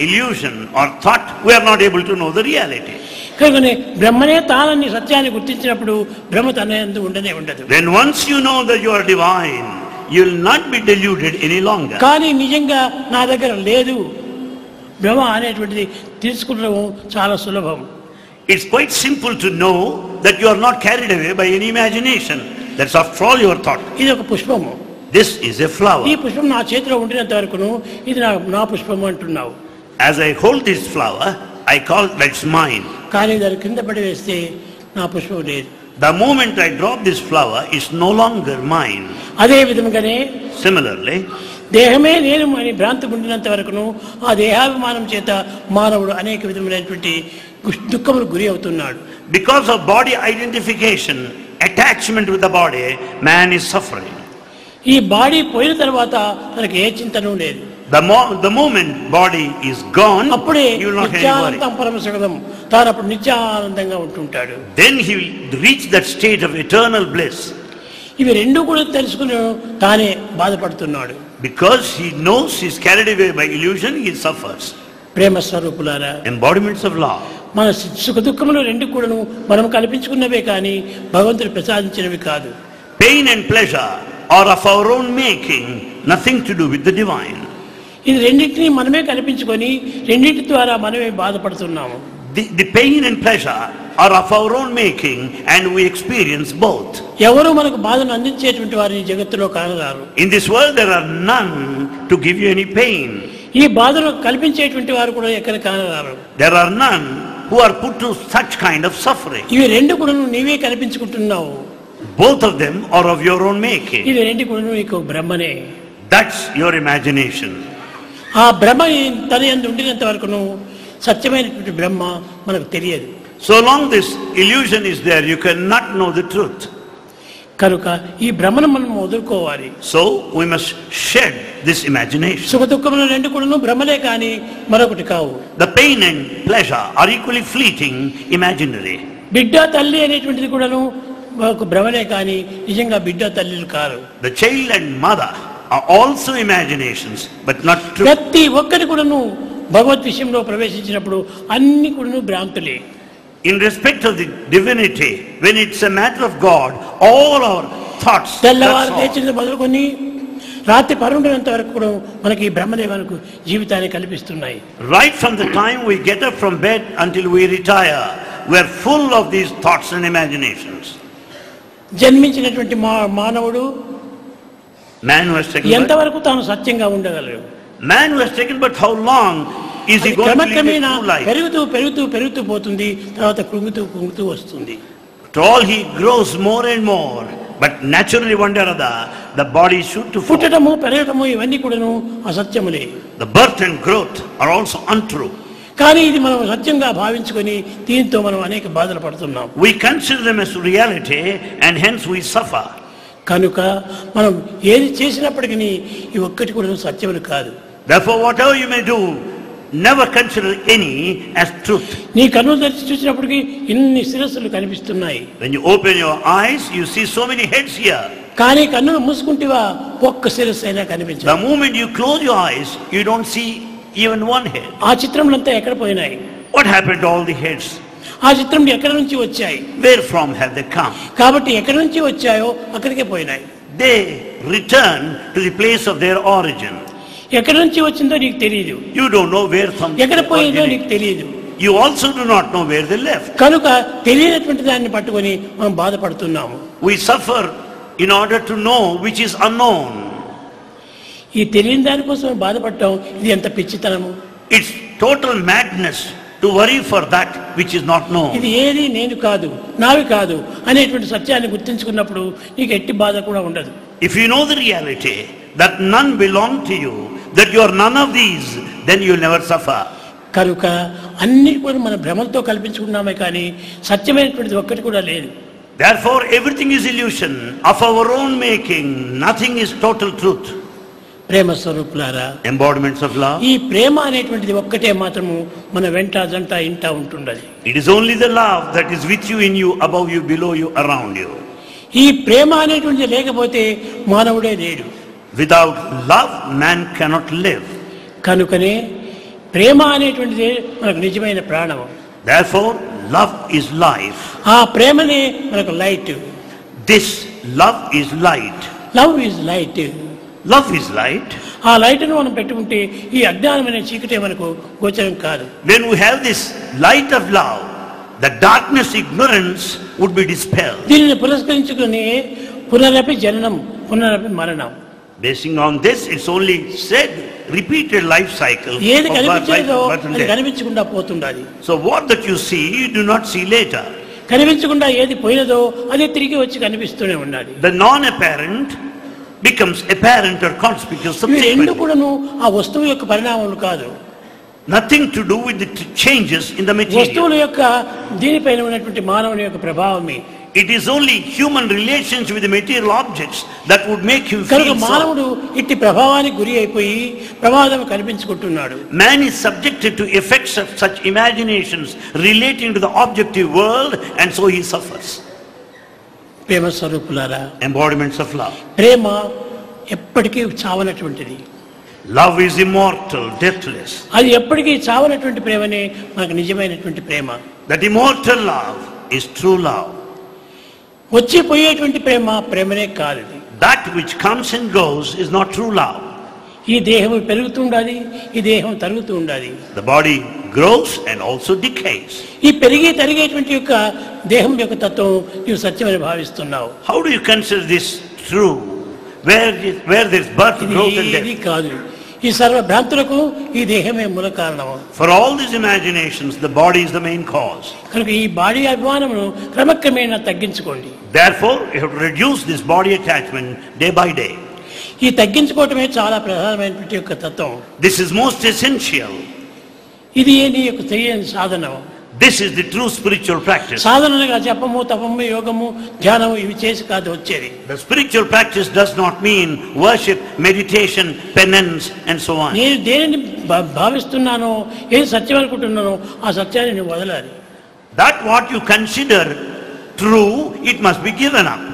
illusion or thought, we are not able to know the reality. కనుకనే బ్రహ్మనే తానని సత్యాన్ని గుర్తించినప్పుడు బ్రహ్మ తన యందు ఉండనే ఉండదు. When once you know that you are divine, you will not be deluded any longer. కానీ నిజంగా నా దగ్గర లేదు భ్రమ అనేటువంటిది తెలుసుకోవడం చాలా సులభం. It's quite simple to know that you are not carried away by any imagination. That's after all your thought. ఇది ఒక పుష్పము. This is a flower. ఈ పుష్పం నా చేతిలో ఉండినంత వరకును ఇది నా పుష్పం అంటున్నావు. As I hold this flower, I call that's mine. కానీ దాని కింద పడి వేస్తే నా పుష్పం లేదు. The moment I drop this flower, it's no longer mine. అదే విధంగానే Similarly, దేహమే నేను అని భ్రాంతి ఉండినంత వరకును ఆ దేహాభిమానం చేత మానవుడు అనేక విధమైనటువంటి దుఃఖములకు గురి అవుతున్నాడు. because of body identification, attachment with the body, man is suffering. ఈ బాడీ పోయిన తర్వాత మనకి ఏ చింతను లేదు. The moment body is gone, అప్పుడే you will not have any Nityanandam worry. పరమసుఖదం తాను అప్పుడు నిత్యానందంగా ఉంటుంటాడు. Then he will reach that state of eternal bliss. ఇవి రెండు కూడా తెలుసుకుని తానే బాధపడుతున్నాడు. Because he knows he is carried away by illusion, he suffers. ప్రేమ స్వరూపులారా, Embodiments of love. మన సుఖ దుఃఖములు రెండు కూడాను మనం కల్పించుకున్నవే కానీ భగవంతుడు ప్రసాదించినవి కాదు. Pain and pleasure are of our own making, nothing to do with the divine. ఇది రెండింటినీ మనమే కల్పించుకొని రెండింటి ద్వారా మనమే బాధపడుతున్నాము. The pain and pleasure are of our own making and we experience both. ఎవరు మనకు బాధను అందించేటువంటి వారిని జగత్తులో కానరారు. In this world there are none to give you any pain. ఈ బాధను కల్పించేటువంటి వారు కూడా ఎక్కడ కానరారు. There are none who are put to such kind of suffering. ఇవి రెండు కూడా నీవే కల్పించుకుంటున్నావు. Both of them are of your own making. ఇది రెండు కూడా నీకు బ్రహ్మనే. That's your imagination. ఆ బ్రహ్మ తన యందు ఉండినంత వరకును సత్యమైనటువంటి బ్రహ్మ మనకు తెలియదు. So long this illusion is there, you cannot know the truth. కనుక ఈ బ్రహ్మను మనం వదులుకోవాలి. So we must shed this imagination. సుఖ దుఃఖములు రెండు కూడాను బ్రహ్మలే కానీ మరొకటి కావు. The pain and pleasure are equally fleeting, imaginary. బిడ్డ తల్లి అనేటువంటిది కూడాను ఒక భ్రమలే కానీ నిజంగా బిడ్డ తల్లిలు car. The child and mother are also imaginations, but not true. ప్రతి ఒక్కరి కూడాను భగవత్ విషయంలో ప్రవేశించినప్పుడు అన్ని కూడాను భ్రాంతులే. In respect of the divinity, when it's a matter of God, all our thoughts, తెల్లవారు that's all. లేచిన మొదలుకొని రాత్రి పరుండినంత వరకు కూడా మనకి ఈ బ్రహ్మలే మనకు జీవితాన్ని కల్పిస్తున్నాయి. Right from the time we get up from bed until we retire, we are full of these thoughts and imaginations. జన్మించినటువంటి మానవుడు Man who has taken birth, ఎంతవరకు తాను సత్యంగా ఉండగలడు? man who has taken birth, how long is he అది going to live క్రమక్రమేణా a true life? పెరుగుతూ పోతుంది. తర్వాత కృంగుతూ వస్తుంది. To all he grows more and more, but naturally one day or other, the body is should to fall. పుట్టడము పెరగటము ఇవన్నీ కూడాను అసత్యములే. The birth and growth are also untrue. కానీ ఇది మనం సత్యంగా భావించుకొని దీంతో మనం అనేక బాధలు పడుతున్నాం. We consider them as reality and hence we suffer. కనుక మనం ఏది చేసినప్పటికీ ఈ ఒక్కటి కూడా సత్యములు కాదు. Therefore whatever you may do, never consider any as truth. నీ కన్నులు తెరిచి చూసినప్పటికీ ఇన్ని శిరస్సులు కనిపిస్తున్నాయి. When you open your eyes, you see so many heads here. కానీ కన్నులు మూసుకుంటేవా ఒక్క శిరస్సు అయినా కనిపించదు. The moment you close your eyes, you don't see even one head. ఆ చిత్రములంతా ఎక్కడ పోయినాయి? What happened to all the heads? ఆ చిత్రములు ఎక్కడి నుంచి వచ్చాయి? Where from have they come? కాబట్టి ఎక్కడి నుంచి వచ్చాయో అక్కడికే పోయినాయి. They return to the place of their origin. ఎక్కడి నుంచి వచ్చిందో నీకు తెలియదు. You don't know where from ఎక్కడ పోయిందో originated. నీకు తెలియదు. You also do not know where they left. కనుక తెలియనటువంటి దాన్ని పట్టుకొని మనం బాధపడుతున్నాము. We suffer in order to know which is unknown. ఈ తెలియని దానికోసం బాధపడటం ఇది ఎంత పిచ్చితనము. It's total madness to worry for that which is not known. ఇది ఏది నేను కాదు, నావి కాదు అనేటువంటి సత్యాన్ని గుర్తించుకున్నప్పుడు నీకు ఎట్టి బాధ కూడా ఉండదు. If you know the reality that none belong to you, that you are none of these, then you will never suffer. కనుక అన్ని కూడా మన భ్రమలతో కల్పించుకున్నామే కానీ సత్యమైనటువంటిది ఒక్కటి కూడా లేదు. Therefore everything is illusion of our own making, nothing is total truth. ప్రేమ స్వరూపులారా, Embodiments of love. ఈ ప్రేమ అనేటువంటిది ఒక్కటే మాత్రము మన వెంట జంట ఇంట ఉంటుండది. It is only the love that is with you, in you, above you, below you, around you. ఈ ప్రేమ అనేటువంటిది లేకపోతే మానవుడే లేడు. Without love, man cannot live. కనుకనే ప్రేమ అనేటువంటిది మనకు నిజమైన ప్రాణము. Therefore, love is life. ఆ ప్రేమనే మనకు light. This love is light. Love is light. Love is light. ఆ లైట్ను మనం పెట్టుకుంటే ఈ అజ్ఞానమైన చీకటే మనకు గోచరం కాదు. When we have this light of love, the darkness, ignorance would be dispelled. దీనిని పురస్కరించుకుని పునరపి జననం పునరపి మరణం. Basing on this, it's only said, repeated life cycle ఏది of birth, కనిపించేదో birth and అది death. కనిపించకుండా పోతుండాలి. So what that you see, you do not see later. కనిపించకుండా ఏది పోయినదో అదే తిరిగి వచ్చి కనిపిస్తూనే ఉండాలి. The non-apparent becomes apparent or conspicuous ఇవి రెండు subsequently. కూడాను ఆ వస్తువు యొక్క పరిణామాలు కాదు. Nothing to do with the changes in the material. వస్తువుల యొక్క దీనిపైన ఉన్నటువంటి మానవుని యొక్క ప్రభావమే. It is only human relations with the material objects that would make you కనుక feel so. మానవుడు ఇట్టి ప్రభావానికి గురి అయిపోయి ప్రమాదం కల్పించుకుంటున్నాడు. Man is subjected to effects of such imaginations relating to the objective world, and so he suffers. ప్రేమ స్వరూపులారా, Embodiments of love. ప్రేమ ఎప్పటికీ చావనటువంటిది. Love is immortal, deathless. అది ఎప్పటికీ చావనటువంటి ప్రేమనే మనకు నిజమైనటువంటి ప్రేమ. That immortal love is true love. వచ్చి పోయేటువంటి ప్రేమ ప్రేమనే కాదు. That which comes and goes is not true love. ఈ దేహం పెరుగుతూ ఉండాలి, ఈ దేహం తరుగుతూ ఉండాలి. The body grows and also decays. ఈ పెరిగి తరిగేటువంటి యొక్క దేహం యొక్క తత్వం నీవు సత్యమని భావిస్తున్నావు. How do you consider this true? Where there is birth, growth and ఇది death? కాదు. ఈ సర్వ భ్రాంతులకు ఈ దేహమే మూల కారణము. For all these imaginations, the body is the main cause. కనుక ఈ బాడీ అభిమానమును క్రమక్రమేణా తగ్గించుకోండి. Therefore, you have to reduce this body attachment day by day. ఈ తగ్గించుకోవటమే చాలా ప్రధానమైనటువంటి యొక్క తత్వం. This is most essential. ఇది నీ యొక్క తెలియని సాధనం. This is the true spiritual practice. సాధనగా జపము, తపము, యోగము, ధ్యానము ఇవి చేసి కాదు వచ్చేది. The spiritual practice does not mean worship, meditation, penance and so on. నేను దేనిని భావిస్తున్నానో, ఏది సత్యం అనుకుంటున్నానో ఆ సత్యాన్ని నువ్వు వదలాలి. That what you consider true, it must be given up.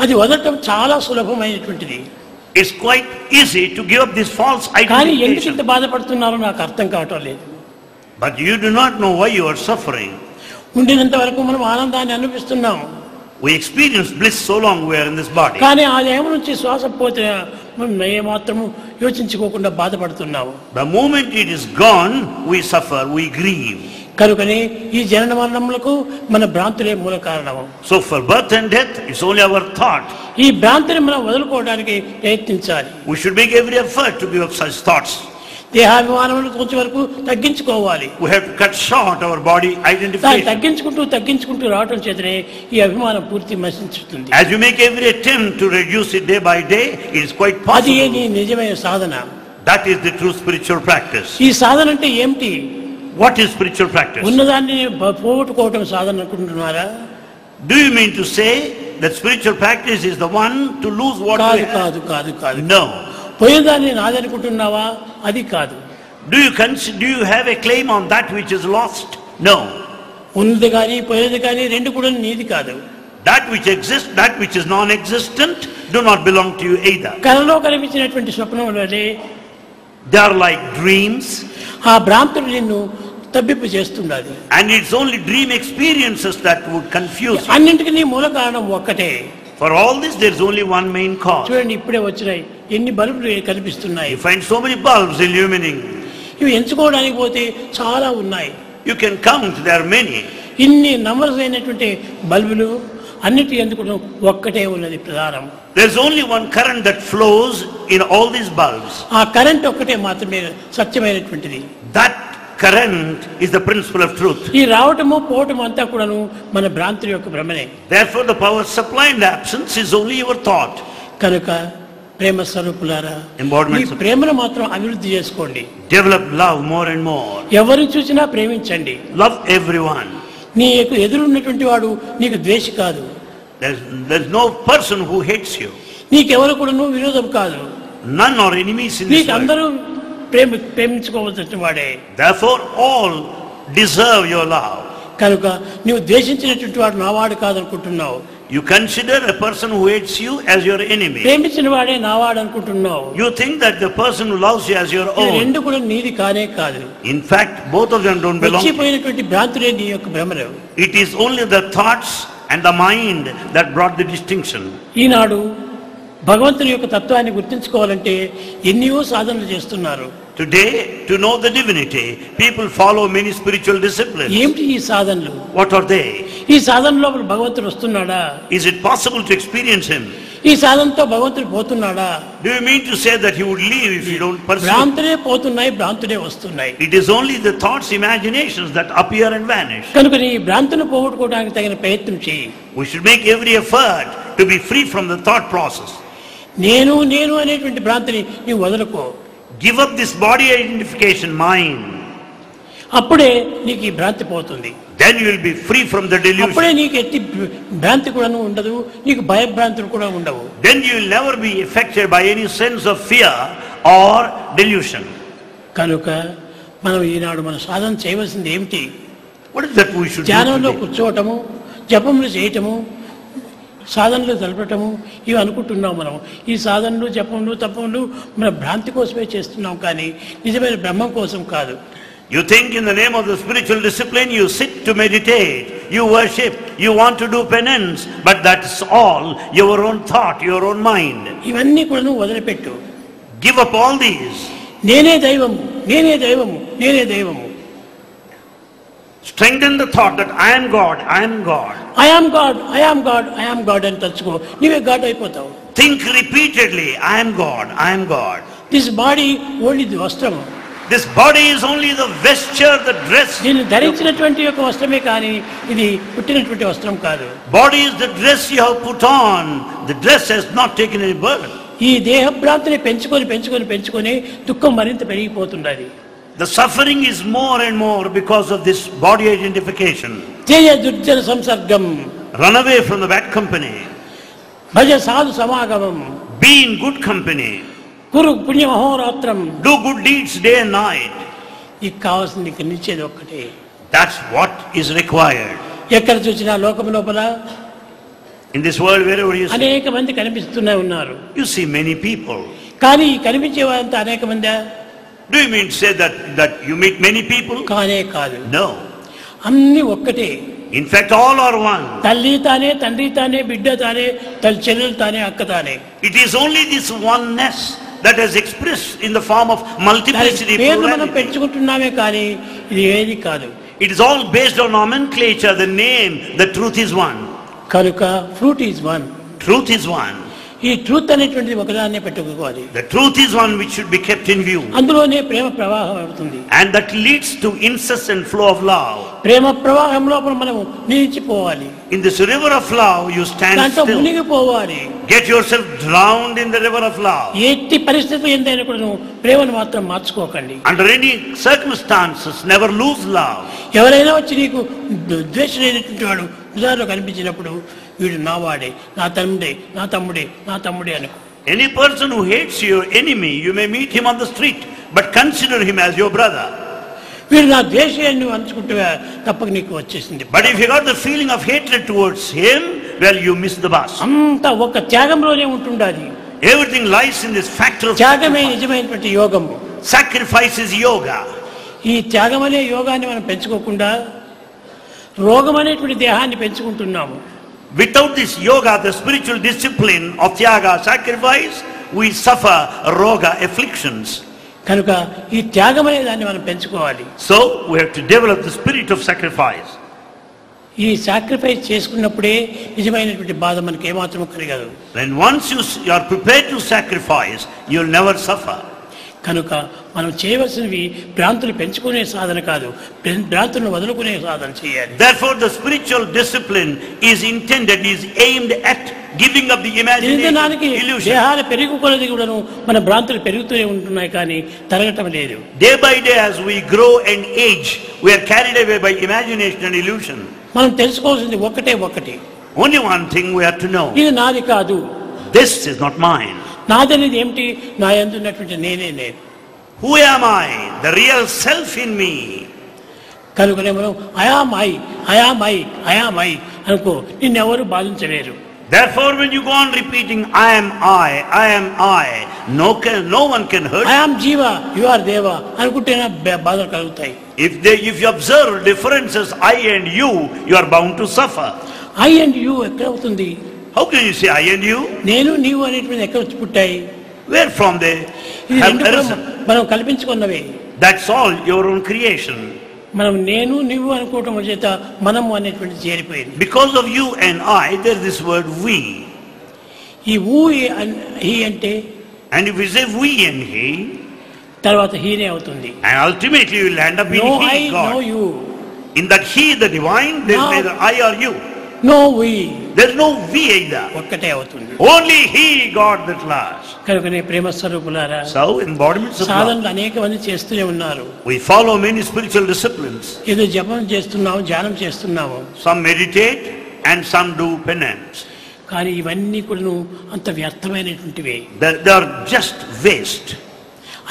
అది వదలటం చాలా సులభమైనటువంటిది. It's quite easy to give up this false కానీ ఎందుకు ఇంత identification. బాధపడుతున్నారో నాకు అర్థం కావటం లేదు. But you do not know why you are suffering. ఉండినంత వరకు మనం ఆనందాన్ని అనిపిస్తున్నాం. We experience bliss so long we are in this body. కానీ ఆ దేహం నుంచి శ్వాస పోతే మనం ఏమాత్రము యోచించుకోకుండా బాధపడుతున్నాము. The moment it is gone, we suffer, we grieve. కనుకనే ఈ జనన మరణములకు మన భ్రాంతులే మూల కారణము. So for birth and death, it's only our thought. ఈ భ్రాంతిని మనం వదులుకోవడానికి ప్రయత్నించాలి. We should make every effort to give up such thoughts. దేహాభిమానములు కొంచెం వరకు తగ్గించుకోవాలి. We have to cut short our body దాన్ని identification. తగ్గించుకుంటూ రావటం చేతనే ఈ అభిమానం పూర్తి నశించుతుంది. As you make every attempt to reduce it day by day, it is quite అది నీ possible. నిజమైన సాధన. That is the true spiritual practice. ఈ సాధన అంటే ఏమిటి? What is spiritual practice? ఉన్నదాన్ని పోగొట్టుకోవటం సాధన అనుకుంటున్నారా? Do you mean to say that spiritual practice is the one to lose what కాదు you have? కాదు కాదు కాదు. No. పోయేదాన్ని నాదనుకుంటున్నావా? అది కాదు. Do you have a claim on that which is lost? No. ఉన్నది కానీ పోయేది కానీ రెండు కూడా నీది కాదు. That which exists, that which is non-existent, do not belong to you either. కలలో కనిపించినటువంటి స్వప్నములనే They are like dreams, ఆ భ్రాంతులు నిన్ను తబ్బిప్పు చేస్తుండాలి. and it's only dream experiences that would confuse you. అన్నింటికి నీ మూల కారణం ఒక్కటే. For all this, there is only one main cause. చూడండి, ఇప్పుడే వచ్చినాయి ఎన్ని బల్బులు కనిపిస్తున్నాయి. You find so many bulbs illuminating. ఇవి ఎంచుకోవడానికి పోతే చాలా ఉన్నాయి. You can count, there are many. ఇన్ని నంబర్స్ అయినటువంటి బల్బులు అన్నిటి ఎందుకు ఒక్కటే ఉన్నది ప్రధానం. There's only one current that flows in all these bulbs. ఆ కరెంట్ ఒక్కటే మాత్రమే సత్యమైనటువంటిది. That current is the principle of truth. ఈ రావటము పోవటము అంతా కూడాను మన భ్రాంతి యొక్క భ్రమనే. Therefore, the power supply and absence is only your thought. కనుక ప్రేమ స్వరూపులారా, ఈ Embodiments of ప్రేమను మాత్రం అభివృద్ధి చేసుకోండి. develop love more and more. ఎవరిని చూసినా ప్రేమించండి. Love everyone. నీకు ఎదురున్నటువంటి వాడు నీకు ద్వేషి కాదు. There's no person who hates you. నీకెవరు కూడా విరోధం కాదు. None are enemies in this నీకు world. అందరూ ప్రేమించుకోవాల్సిన వాడే. Therefore, all deserve your love. కనుక నీవు ద్వేషించినటువంటి వాడు నావాడు కాదనుకుంటున్నావు. You consider a person who hates you as your enemy. ప్రేమించిన వాడే నావాడు అనుకుంటున్నావు. You think that the person who loves you as your ఈ own. రెండు కూడా నీది కానే కాదు. In fact, both of them don't belong to you. వచ్చిపోయినటువంటి భ్రాంతులే నీ యొక్క భ్రమలు. It is only the thoughts and the mind that brought the distinction. ఈనాడు భగవంతుని యొక్క తత్వాన్ని గుర్తించుకోవాలంటే ఎన్నో సాధనలు చేస్తున్నారు. Today, to know the divinity, people follow many spiritual disciplines. ఏమిటి ఈ సాధనలు? What are they? ఈ సాధన లోపల భగవంతుడు వస్తున్నాడా? Is it possible to experience him? ఈ సాధనతో భగవంతుడు పోతున్నాడా? Do you mean to say that he would leave if you don't pursue? భ్రాంతులే పోతున్నాయి, భ్రాంతులే వస్తున్నాయి. It is only the thoughts, imaginations that appear and vanish. కనుక ఈ భ్రాంతును పోగొట్టుకోవడానికి తగిన ప్రయత్నం చేయి. We should make every effort to be free from the thought process. నేను నేను అనేటువంటి భ్రాంతిని నీవు వదులుకో. Give up this body identification mind. అప్పుడే నీకు ఈ భ్రాంతి పోతుంది. Then you will be free from the delusion. అప్పుడే నీకు ఎట్టి భ్రాంతి కూడా ఉండదు, నీకు భయభ్రాంతులు కూడా ఉండవు. Then you will never be affected by any sense of fear or delusion. కనుక మనం ఈనాడు మన సాధన చేయవలసింది ఏమిటి? What is that we should do ధ్యానంలో today? కూర్చోవటము, జపములు చేయటము, సాధనలు జరపటము ఇవి అనుకుంటున్నాం మనం. ఈ సాధనలు జపములు తపములు మన భ్రాంతి కోసమే చేస్తున్నాం, కానీ నిజమైన బ్రహ్మం కోసం కాదు. You think in the name of the spiritual discipline, you sit to meditate, you worship, you want to do penance, but that's all your own thought, your own mind. ఇవన్నీ కూడా నువ్వు వదిలిపెట్టు. Give up all these. నేనే దైవము, నేనే దైవము, నేనే దైవము. Strengthen the thought that I am God, I am God. I am God, I am God, I am God అని తలుచుకో, నీవే గాడ్ అయిపోతావు. Think repeatedly, I am God, I am God. This body only the వస్త్రము. This body is only the vesture, the dress. దీన్ని ధరించినటువంటి యొక్క వస్త్రమే కానీ ఇది పుట్టినటువంటి వస్త్రం కాదు. Body is the dress you have put on. The dress has not taken any birth. ఈ దేహభ్రాంతిని పెంచుకొని పెంచుకొని పెంచుకొని దుఃఖం మరింత పెరిగిపోతున్నది. The suffering is more and more because of this body identification. Teja దుర్జన సంసర్గం, Run away from the bad company. భజ సాధు సమాగమం, Be in good company. కురు పుణ్య మహోరాత్రం. Do good deeds day and night. నీకు కావాల్సింది ఇక్కడ నిచ్చేది ఒక్కటే. That's what is required. ఎక్కడ చూసినా లోకం లోపల In this world, wherever you see, అనేక మంది కనిపిస్తూనే ఉన్నారు. you see many people. కానీ ఈ కనిపించే వారంతా అనేక మంది Do you mean to say that you meet many people? కానే కాదు. No. అన్ని ఒక్కటే. In fact, all are one. తల్లి తానే, తండ్రి తానే, బిడ్డ తానే, తల్లి చెల్లెలు తానే, అక్క తానే. It is only this oneness that is expressed in the form of multiplicity. పేర్లు మనం Plurality. పెంచుకుంటున్నామే కానీ ఇది ఏది కాదు. It is all based on nomenclature, the name, the truth is one. కనుక fruit is one. Truth is one. ఈ truth అనేటువంటిది ఒకదాన్నే పెట్టుకోవాలి. The truth is one which should be kept in view. అందులోనే ప్రేమ ప్రవాహం అవుతుంది. And that leads to incessant flow of love. ప్రేమ ప్రవాహం లోపల మనం నిలిచిపోవాలి. In this river of love, you stand దాంట్లో still. మునిగిపోవాలి. Get yourself drowned in the river of love. ఎట్టి పరిస్థితి ఎంతైనా కూడా నువ్వు ప్రేమను మాత్రం మార్చుకోకండి. Under any circumstances, never lose love. ఎవరైనా వచ్చి నీకు ద్వేషం లేనటువంటి వాడు ఉదాహరణలో కనిపించినప్పుడు వీడు నా వాడే, నా తమ్ముడే, నా తమ్ముడే, నా తమ్ముడే అనుకో. Any person who hates your enemy, you may meet him on the street, but consider him as your brother. వీడు నా ద్వేషాన్ని నువ్వు అంచుకుంటే తప్పక నీకు వచ్చేసింది. But if you got the feeling of hatred towards him, well, you miss the bus. అంతా ఒక త్యాగంలోనే ఉంటుండాలి. Everything lies in this factor of త్యాగమే sacrifice. నిజమైనటువంటి యోగము. Sacrifice is yoga. ఈ త్యాగం అనే యోగాన్ని మనం పెంచుకోకుండా రోగం అనేటువంటి దేహాన్ని పెంచుకుంటున్నాము. Without this yoga, the spiritual discipline of tyaga, sacrifice, we suffer roga, afflictions. కనుక ఈ త్యాగం అనే దాన్ని మనం పెంచుకోవాలి. So, we have to develop the spirit of sacrifice. ఈ సాక్రిఫైస్ చేసుకున్నప్పుడే నిజమైనటువంటి బాధ మనకి ఏమాత్రం కలగదు. Then once you are prepared to sacrifice, you will never suffer. కనుక మనం చేయవలసినవి భ్రాంతులు పెంచుకునే సాధన కాదు, భ్రాంతులను వదులుకునే సాధన చేయాలి. Therefore, the spiritual discipline is intended, is aimed at giving up the imagination, illusion. దేహాలు పెరుగుకొలది కూడాను మన భ్రాంతులు పెరుగుతూనే ఉంటున్నాయి కానీ తరగటం లేదు. Day by day, as we grow and age, we are carried away by imagination and illusion. మనం తెలుసుకోవాల్సింది ఒకటి. Only one thing we have to know. ఇది నాది కాదు. This is not mine. నాదనేది ఏమిటి? నా యందు ఉన్నటువంటి నేనే నేను. Who am I? The real self in me. కనుకనే మనం ఐ అనుకో, నిన్నెవరు బాధించలేరు. Therefore, when you go on repeating, I am I, no one can hurt. I am Jiva, you are దేవ అనుకుంటేనే బాధలు కలుగుతాయి. If you observe differences, I and you are bound to suffer. I and you ఎక్కడ అవుతుంది? How can you say I and you? నేను నీవు అనేటువంటి ఎక్కడ వచ్చి పుట్టాయి? Where from they ఇది have రెండు arisen? మనం కల్పించుకున్నవే. That's all your own creation. మనం నేను నీవు అనుకోవటం చేత మనము అనేటువంటి చేరిపోయింది. Because of you and I, there is this word we. ఈ ఊ హీ అంటే And if we say we and he, తర్వాత హీనే అవుతుంది. and ultimately you will end up in no I he, no God. You, In that he, the divine, there is No. neither I or you. No we, There is no we either. ఒక్కటే అవుతుంది. Only he, God, that last. కనుకనే ప్రేమ స్వరూపులారా, So, embodiments of love. సాధనలు అనేక మంది చేస్తూనే ఉన్నారు. We follow many spiritual disciplines. ఏదో జపం చేస్తున్నాము, ధ్యానం చేస్తున్నాము, Some meditate and some do penance. కానీ ఇవన్నీ కూడా అంత వ్యర్థమైనటువంటివే. They are just waste.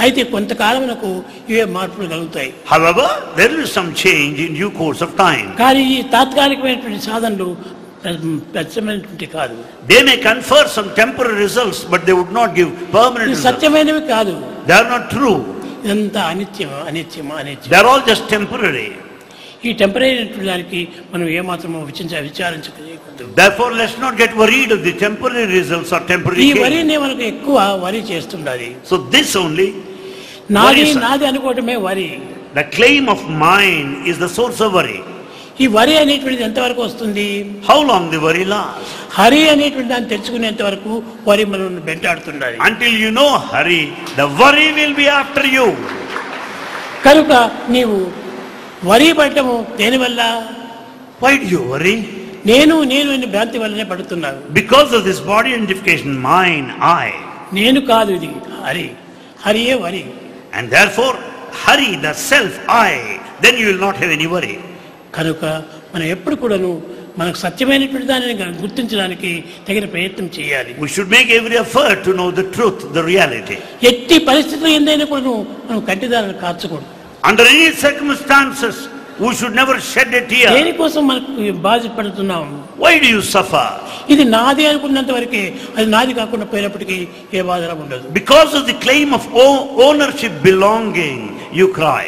అయితే కొంతకాలమునకు ఇవే మార్పులు కలుగుతాయి. However, there is some change in due course of time. కానీ ఈ తాత్కాలికమైనటువంటి సాధనలు ప్రత్యమైనటువంటి కాదు. They may confer some temporary results, but they would not give permanent ఇది results. సత్యమైనవి కాదు. They are not true. ఇదంతా అనిత్యం అనిత్యం అనిత్యం. They are all just temporary. ఈ temporary అయినటువంటి దానికి మనం ఏమాత్రమో విచారించకూడదు. Therefore, let's not get worried of the temporary results or temporary ఈ gain. వరినే మనకు ఎక్కువ వరి చేస్తుండాలి. So this only, నాది worries. నాది అనుకోవటమే వరి. The claim of mine is the source of worry. ఈ వరి అనేటువంటిది ఎంతవరకు వస్తుంది? How long the worry lasts? Hari అనేటువంటి దాన్ని తెచ్చుకునేంత వరకు వరి మనం వెంటాడుతుండాలి. Until you know hurry, the worry will be after you. కనుక నీవు వరి పడటము దేనివల్ల? Why do you worry? నేను నేను అనే భ్రాంతి వల్లనే పడుతున్నాను. Because of this body identification, mine, I. నేను కాదు, ఇది హరి. హరియే వరి. And therefore, hurry, the self, I. Then you will not have any worry. కనుక మనం ఎప్పుడు కూడాను మనకు సత్యమైనటువంటి దానిని గుర్తించడానికి తగిన ప్రయత్నం చేయాలి. We should make every effort to know the truth, the reality. ఎట్టి పరిస్థితుల్లో ఏందైనా కూడాను మనం కంటిదారులు కార్చకూడదు. Under any circumstances, we should never shed a tear. దేనికోసం మనకు బాధపడుతున్నాం? Why do you suffer? ఇది నాది అనుకున్నంత వరకే, అది నాది కాకుండా పోయినప్పటికీ ఏ బాధ ఉండదు. Because of the claim of ownership, belonging, you cry.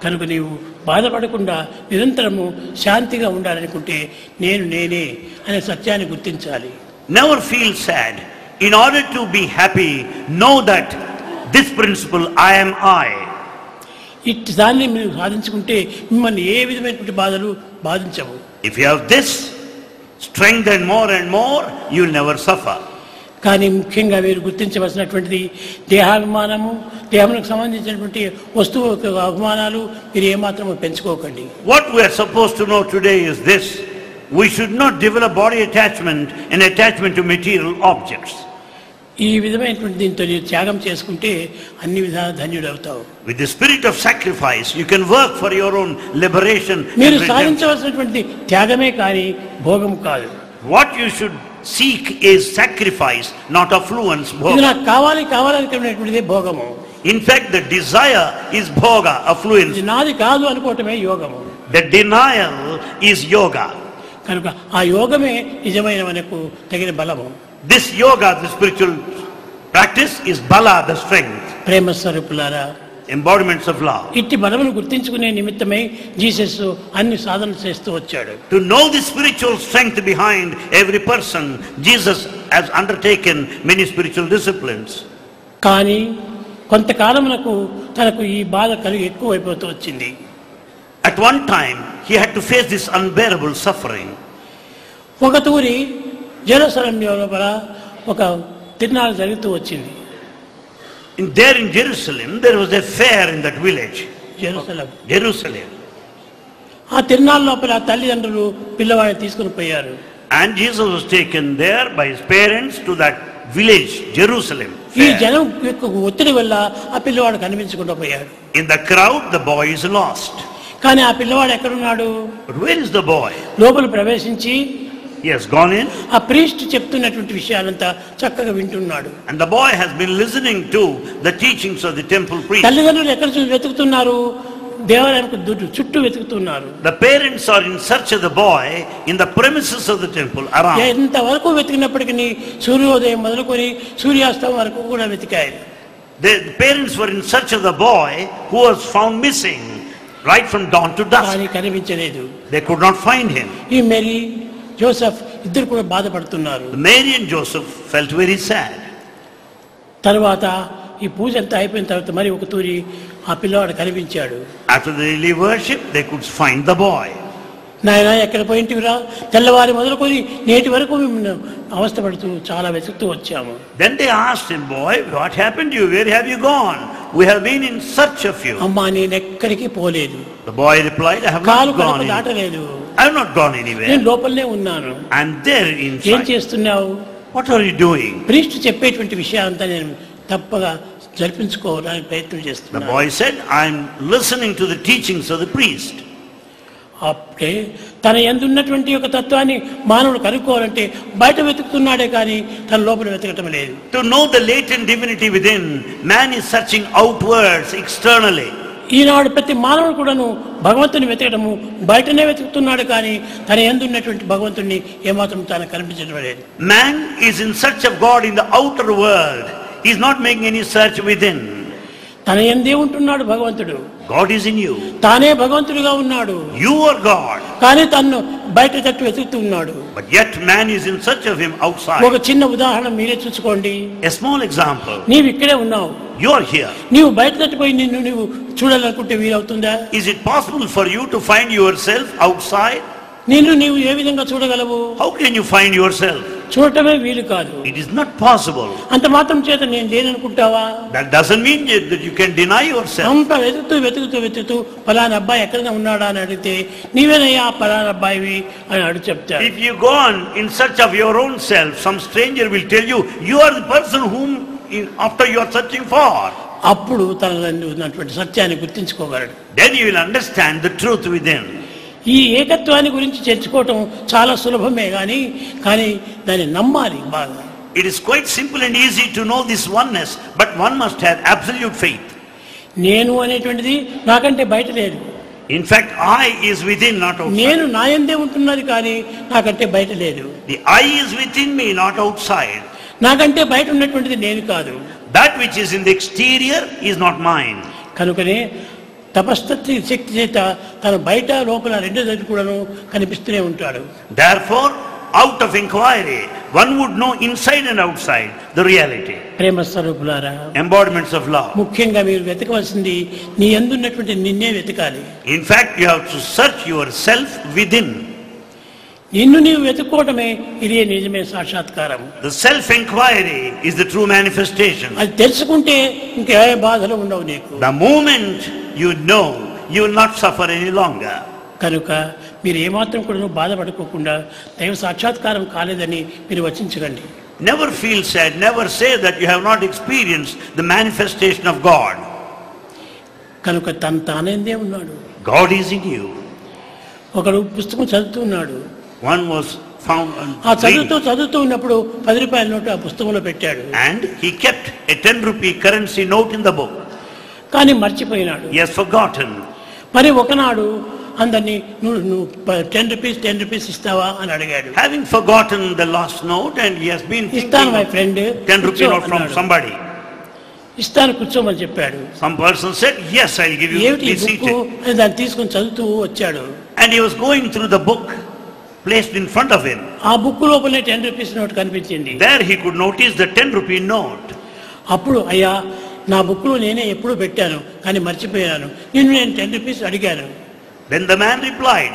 కనుక నీవు బాధపడకుండా నిరంతరము శాంతిగా ఉండాలనుకుంటే నేను నేనే అనే సత్యాన్ని గుర్తించాలి. Never feel sad. In order to be happy, know that this principle, I am I. ఇట్టి దాన్ని మీరు సాధించుకుంటే మిమ్మల్ని ఏ విధమైనటువంటి బాధలు బాధించవు. If you have this strength and more, you will never suffer. కానీ ముఖ్యంగా మీరు గుర్తించవలసినటువంటిది దేహాభిమానము, దేహములకు సంబంధించినటువంటి వస్తువు అభిమానాలు మీరు ఏమాత్రము పెంచుకోకండి. What we are supposed to know today is this: we should not develop body attachment and attachment to material objects. ఈ విధమైనటువంటి దీంతో మీరు త్యాగం చేసుకుంటే అన్ని విధాల ధన్యుడు అవుతావు. With the spirit of sacrifice, you can work for your own liberation. మీరు సాధించవలసినటువంటి త్యాగమే కానీ భోగం కాదు. What you should seek is sacrifice, not affluence, ఇది bhoga. నాకు కావాలనుకునేటువంటిది భోగము. In fact, the desire is bhoga, affluence. ఇది నాది కాదు అనుకోవటమే యోగము. The denial is yoga. కనుక ఆ యోగమే నిజమైన మనకు తగిన బలము. This yoga, the spiritual practice, is bala, the strength, ప్రేమ స్వరూపులారా, embodiments of love. ఇట్టి బలమును గుర్తించుకునే నిమిత్తమై జీసస్ అన్ని సాధనలు చేస్తూ వచ్చాడు. To know the spiritual strength behind every person, Jesus has undertaken many spiritual disciplines. కానీ కొంతకాలమునకు తనకు ఈ బాధ కలిగి ఎక్కువైపోతూ వచ్చింది. At one time, he had to face this unbearable suffering. ఒక తూరి జెరూసలేం లోపల ఒక తిరునాళ్ళు జరుగుతూ వచ్చింది. There in Jerusalem, there was a fair in that village. Jerusalem. ఆ తిరునాళ్ళ లోపల తల్లిదండ్రులు పిల్లవాడిని తీసుకుని పోయారు. And Jesus was taken there by his parents to that village, Jerusalem. ఈ fair. జనం యొక్క ఒత్తిడి వల్ల ఆ పిల్లవాడు కనిపించకుండా పోయాడు. In the crowd, the boy is lost. కానీ ఆ పిల్లవాడు ఎక్కడున్నాడు? But where is the boy? లోపల ప్రవేశించి He has gone in. ఆ ప్రీస్ట్ చెప్తున్నటువంటి విషయాలంతా చక్కగా వింటున్నాడు. And the boy has been listening to the teachings of the temple priest. తల్లిదండ్రులు ఎక్కడ చూసి వెతుకుతున్నారు? దేవాలయానికి చుట్టూ వెతుకుతున్నారు. The parents are in search of the boy in the premises of the temple around. ఎంతవరకు వెతికినప్పటికీ సూర్యోదయం మొదలుకొని సూర్యాస్తమయం వరకు కూడా వెతికారు. The parents were in search of the boy who was found missing right from dawn to dusk. కానీ కనిపించలేదు. They could not find him. ఈ Mary Joseph ఇద్దరు కూడా బాధపడుతున్నారు. Mary and Joseph felt very sad. తర్వాత ఈ పూజ అంతా అయిపోయిన తర్వాత మరి ఒక తూరి ఆ పిల్లవాడు కనిపించాడు. After the daily worship, they could find the boy. నాయన ఎక్కడ పోయింటివిరా, తెల్లవారి మొదలుకొని నేటి వరకు మేము అవస్థపడుతూ చాలా వెతుకుతూ వచ్చాము. Then they asked him, boy, what happened to you? Where have you gone? We have been in search of you. అమ్మా నేను ఎక్కడికి పోలేదు. The boy replied, I have కాలు not gone Kadapa anywhere. దాటలేదు. I have not gone anywhere. నేను లోపలనే ఉన్నాను. I'm there ఏం inside. చేస్తున్నావు? What are you doing? Priest చెప్పేటువంటి విషయాలంతా నేను తప్పగా జరిపించుకోవడానికి ప్రయత్నం The చేస్తున్నాను. boy said, I'm listening to the teachings of the priest. అప్పుడే తన యందున్నటువంటి ఒక తత్వాన్ని మానవుడు కనుక్కోవాలంటే బయట వెతుకుతున్నాడే కానీ తన లోపల వెతకటం లేదు. To know the latent divinity within, man is searching outwards, externally. ఈనాడు ప్రతి మానవుడు కూడాను భగవంతుని వెతకడము బయటనే వెతుకుతున్నాడు కానీ తన యందున్నటువంటి భగవంతుని ఏమాత్రం తాను కనిపించడం లేదు. Man is in search of God in the outer world. He is not making any search within. తన యందే ఉంటున్నాడు భగవంతుడు. God is in you. తానే భగవంతుడిగా ఉన్నాడు. You are God. కానీ తన్ను బయట తట్టు వెతుకుతూ ఉన్నాడు. But yet man is in search of him outside. ఒక చిన్న ఉదాహరణ మీరే చూసుకోండి. A small example. నీవు ఇక్కడే ఉన్నావు. You are here. నీవు బయట తట్టిపోయి నిన్ను నీవు చూడాలనుకుంటే వీలవుతుందా? Is it possible for you to find yourself outside? నిన్ను నీవు ఏ విధంగా చూడగలవు? How can you find yourself? చూడటమే వీలు కాదు. It is not possible. అంత మాత్రం చేత నేను లేననుకుంటావా? That doesn't mean that you can deny yourself. అంత వెతుకుతూ పలానా అబ్బాయి ఎక్కడైనా ఉన్నాడా అని అడిగితే నీవేనయ్యా పలానా అబ్బాయివి అని అడుగు చెప్తాడు. If you go on in search of your own self, some stranger will tell you, you are the person whom after you are searching for. అప్పుడు తన ఉన్నటువంటి సత్యాన్ని గుర్తించుకోగలడు. Then you will understand the truth within. ఈ ఏకత్వాన్ని గురించి చర్చుకోవటం చాలా సులభమే కానీ దాన్ని నమ్మాలి బాగా. It is quite simple and easy to know this oneness, but one must have absolute faith. నేను అనేటువంటిది నాకంటే బయట లేదు. In fact, I is within, not outside. నేను నా యందే ఉంటున్నది కానీ నాకంటే బయట లేదు. The I is within me, not outside. నాకంటే బయట ఉన్నటువంటిది నేను కాదు. That which is in the exterior is not mine. కనుకనే తపస్శక్తి శక్తి చేత తన బయట లోపల రెండు దగ్గర కూడాను కనిపిస్తూనే ఉంటాడు. Therefore, out of inquiry, one would know inside and outside the reality. ప్రేమ స్వరూపులారా, Embodiments of love. ముఖ్యంగా మీరు వెతకవలసింది నీ యందున్నటువంటి నిన్నే వెతకాలి. In fact, you have to search yourself within. నిన్ను నీవు వెతుక్కోవటమే ఇదే నిజమే సాక్షాత్కారం. The self-inquiry is the true manifestation. అది తెలుసుకుంటే ఇంకే బాధలు ఉండవు నీకు. The moment you know, you will not suffer any longer. కనుక మీరు ఏమాత్రం కూడా బాధపడుకోకుండా దైవ సాక్షాత్కారం కాలేదని మీరు వచించకండి. Never feel sad, never say that you have not experienced the manifestation of God. కనుక తానేందే ఉన్నాడు. God is in you. ఒకడు పుస్తకం చదువుతున్నాడు. One was found ఆ చదువుతూ ఉన్నప్పుడు 10 రూపాయల నోటు ఆ పుస్తకంలో పెట్టాడు. and he kept a 10 rupee currency note in the book. కానీ మర్చిపోయినాడు. He has forgotten. మరి ఒకనాడు అందరినీ నువ్వు 10 రూపీస్ ఇస్తావా అని అడిగాడు. Having forgotten the lost note, and he has been ఇస్తాను my friend, 10 rupee note from somebody. ఇస్తాను కూర్చోమని చెప్పాడు. Some person said, yes, I'll give you. ఏమిటి Be seated. బుక్ దాన్ని తీసుకొని చదువుతూ వచ్చాడు. And he was going through the book placed in front of him. ఆ బుక్ లోపలే 10 రూపీస్ నోట్ కనిపించింది. There he could notice the 10 rupee note. అప్పుడు అయ్యా నా బుక్లో నేనే ఎప్పుడూ పెట్టాను కానీ మర్చిపోయాను, నేను 10 రూపీస్ అడిగాను. Then the man replied,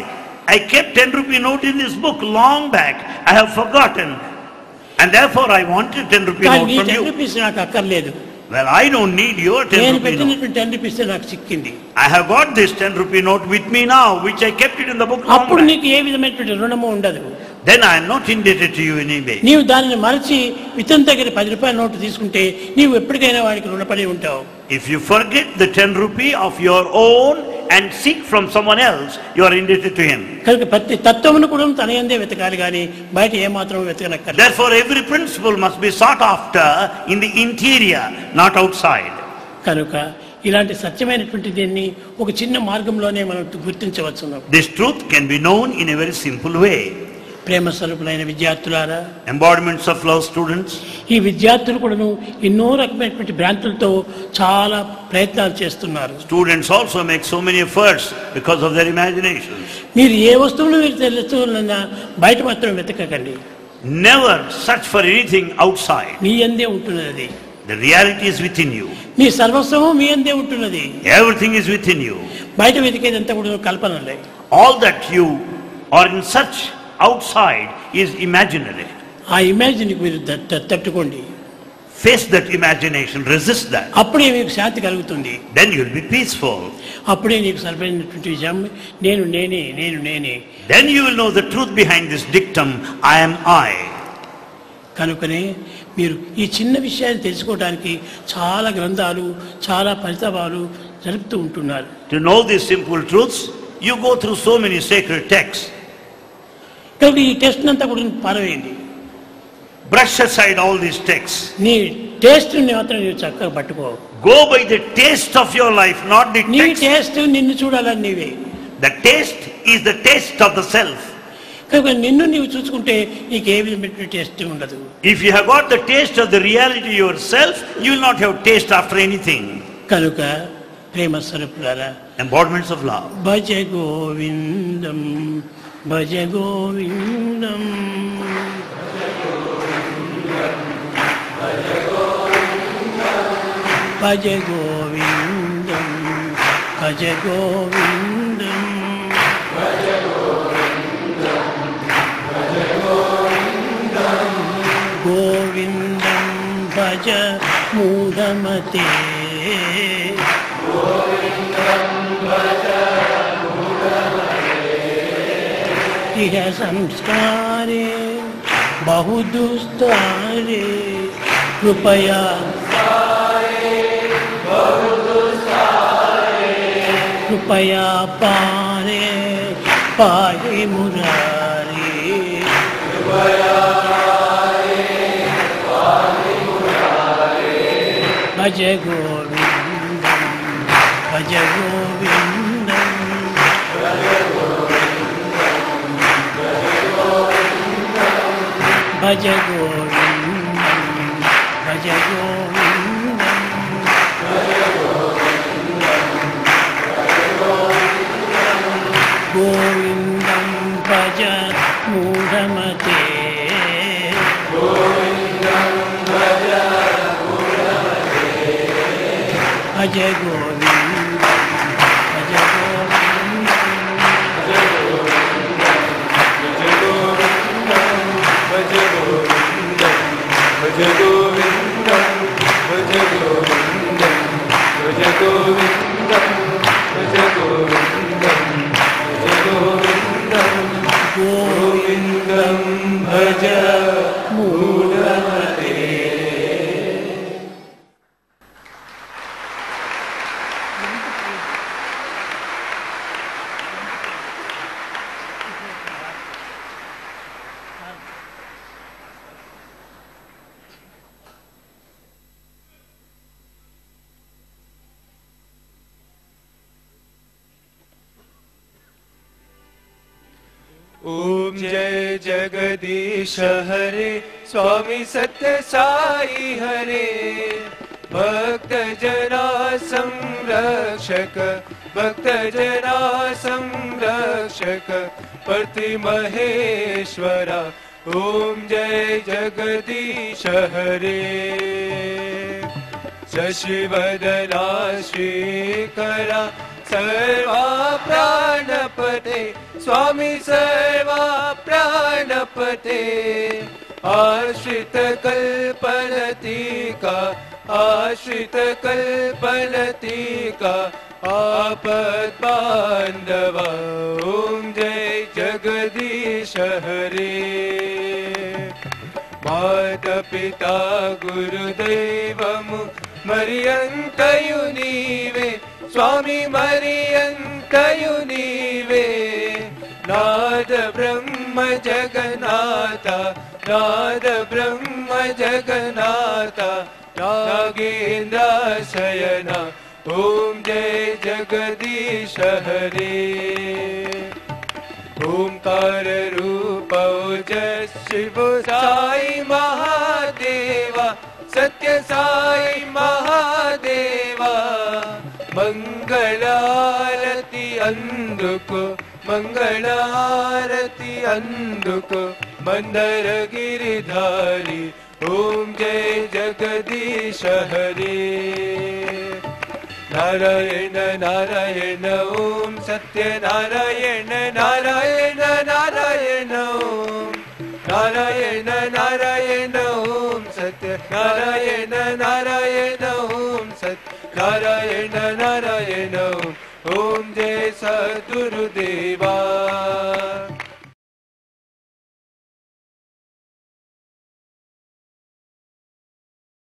I kept 10 rupee note in this book long back. I have forgotten, and therefore I wanted 10 rupee కానీ note నీ from 10 you. రూపీస్ నాకు అక్కర్లేదు. Well, I don't need your 10 నేను rupee note. పెట్టినటువంటి 10 rupees నాకు చిక్కింది. I have got this 10 rupee note with me now, which I kept it in the book long అప్పుడు back. నీకు ఏ విధమైనటువంటి రుణము ఉండదు. Then I am not indebted to you in any way. నీవు దానిని మరచి ఇతని దగ్గర 10 రూపాయల నోటు తీసుకుంటే నీవు ఎప్పటికైనా వాడికి రుణపడి ఉంటావు. If you forget the 10 rupee of your own and seek from someone else, you are indebted to him. కనుక ప్రతి తత్వమును కూడా తన యందే వెతకాలి కానీ బయట ఏ మాత్రం వెతకనక్కర్లేదు. Therefore, every principle must be sought after in the interior, not outside. కనుక ఇలాంటి సత్యమైనటువంటి దీన్ని ఒక చిన్న మార్గంలోనే మనం గుర్తించవచ్చు. This truth can be known in a very simple way. ప్రేమ స్వరూపులైన విద్యార్థులారా, Embodiments of love students, ఈ విద్యార్థులు కూడాను ఎన్నో రకమైనటువంటి భ్రాంతులతో చాలా ప్రయత్నాలు చేస్తున్నారు. students also make so many efforts because of their imaginations. మీరు ఏ వస్తువును మీరు తెలుస్తున్నా బయట మాత్రం వెతకకండి. Never search for anything outside. మీ యందే ఉంటున్నది. The reality is within you. మీ సర్వస్వము మీ యందే ఉంటున్నది. Everything is within you. బయట వెతికేదంతా కూడా కల్పనలే. All that you or in such outside is imaginary. ఆ ఇమాజిన్కి మీరు తట్టుకోండి. Face that imagination, resist that. అప్పుడే మీకు శాంతి కలుగుతుంది. Then you'll be peaceful. అప్పుడే నీకు సరైనటువంటి విషయం నేను నేనే నేను నేనే. Then you will know the truth behind this dictum, I am I. కనుకనే మీరు ఈ చిన్న విషయాన్ని తెలుసుకోవడానికి చాలా గ్రంథాలు చాలా పరితాపాలు జరుపుతూ ఉంటున్నారు. To know these simple truths, you go through so many sacred texts. కనుక ఈ టెస్ట్ అంతా కూడా పారవేయండి. Brush aside all these texts. నీ టేస్ట్ మాత్రం నీవు చక్కగా పట్టుకో. Go by the taste of your life, not the నీ text. టేస్ట్ నిన్ను చూడాలని నీవే. The taste is the taste of the self. కనుక నిన్ను నీవు చూసుకుంటే నీకు ఏ విధమైన టేస్ట్ ఉండదు. If you have got the taste of the reality yourself, you will not have taste after anything. కనుక ప్రేమ స్వరూపులారా, Embodiments of love. భజ గోవిందం భజ గోవిందం భజ గోవిందం భజ గోవిందం గోవిందం భజ మూఢమతే ఇహ సంస్కారే బహుదుస్తారే కృపయా కృపయా పారే పాహి మురారే భజ గోవిందం భజ గోవిందం భజ గోవిందం భజ గోవిందం గోవిందం భజ మూఢమతే భజ గోవిందం భజ గోవిందం భజ మూఢమతే. ओम जय जगदीश हरे स्वामी सत्य साई हरे भक्त जना संरक्षक भक्त जना संरक्षक प्रति महेश्वरा ओम जय जगदीश हरे शशिवदना श्रीकरा सर्वा प्राणपते स्वामी सर्वा प्राणपते आश्रित कल्पलतिका आश्रित कल्पलतिका आपद बांधवा ओम जय जगदीश हरे माता पिता गुरुदेवमु मरियंतयु नीवे स्वामी मरियंतयु नीवे नाद ब्रह्म जगन्नाथा नाद ब्रह्म जगन्नाथा नागेन्द्र शयना ओम जय जगदीश हरे ओंकार रूप ओजस शिव साई महादेवा सत्य साई महादेवा मंगलारती अंधुको मंगलारती अंधुको मंदर गिरिधारी ओम जय जगदीश हरे नारायण नारायण ओम सत्य नारायण नारायण नारायण ओम नारायण नारायण ओम सत्य नारायण नारायण ओम सत्य नारायण नारायण ओम जय सद्गुरुदेवा।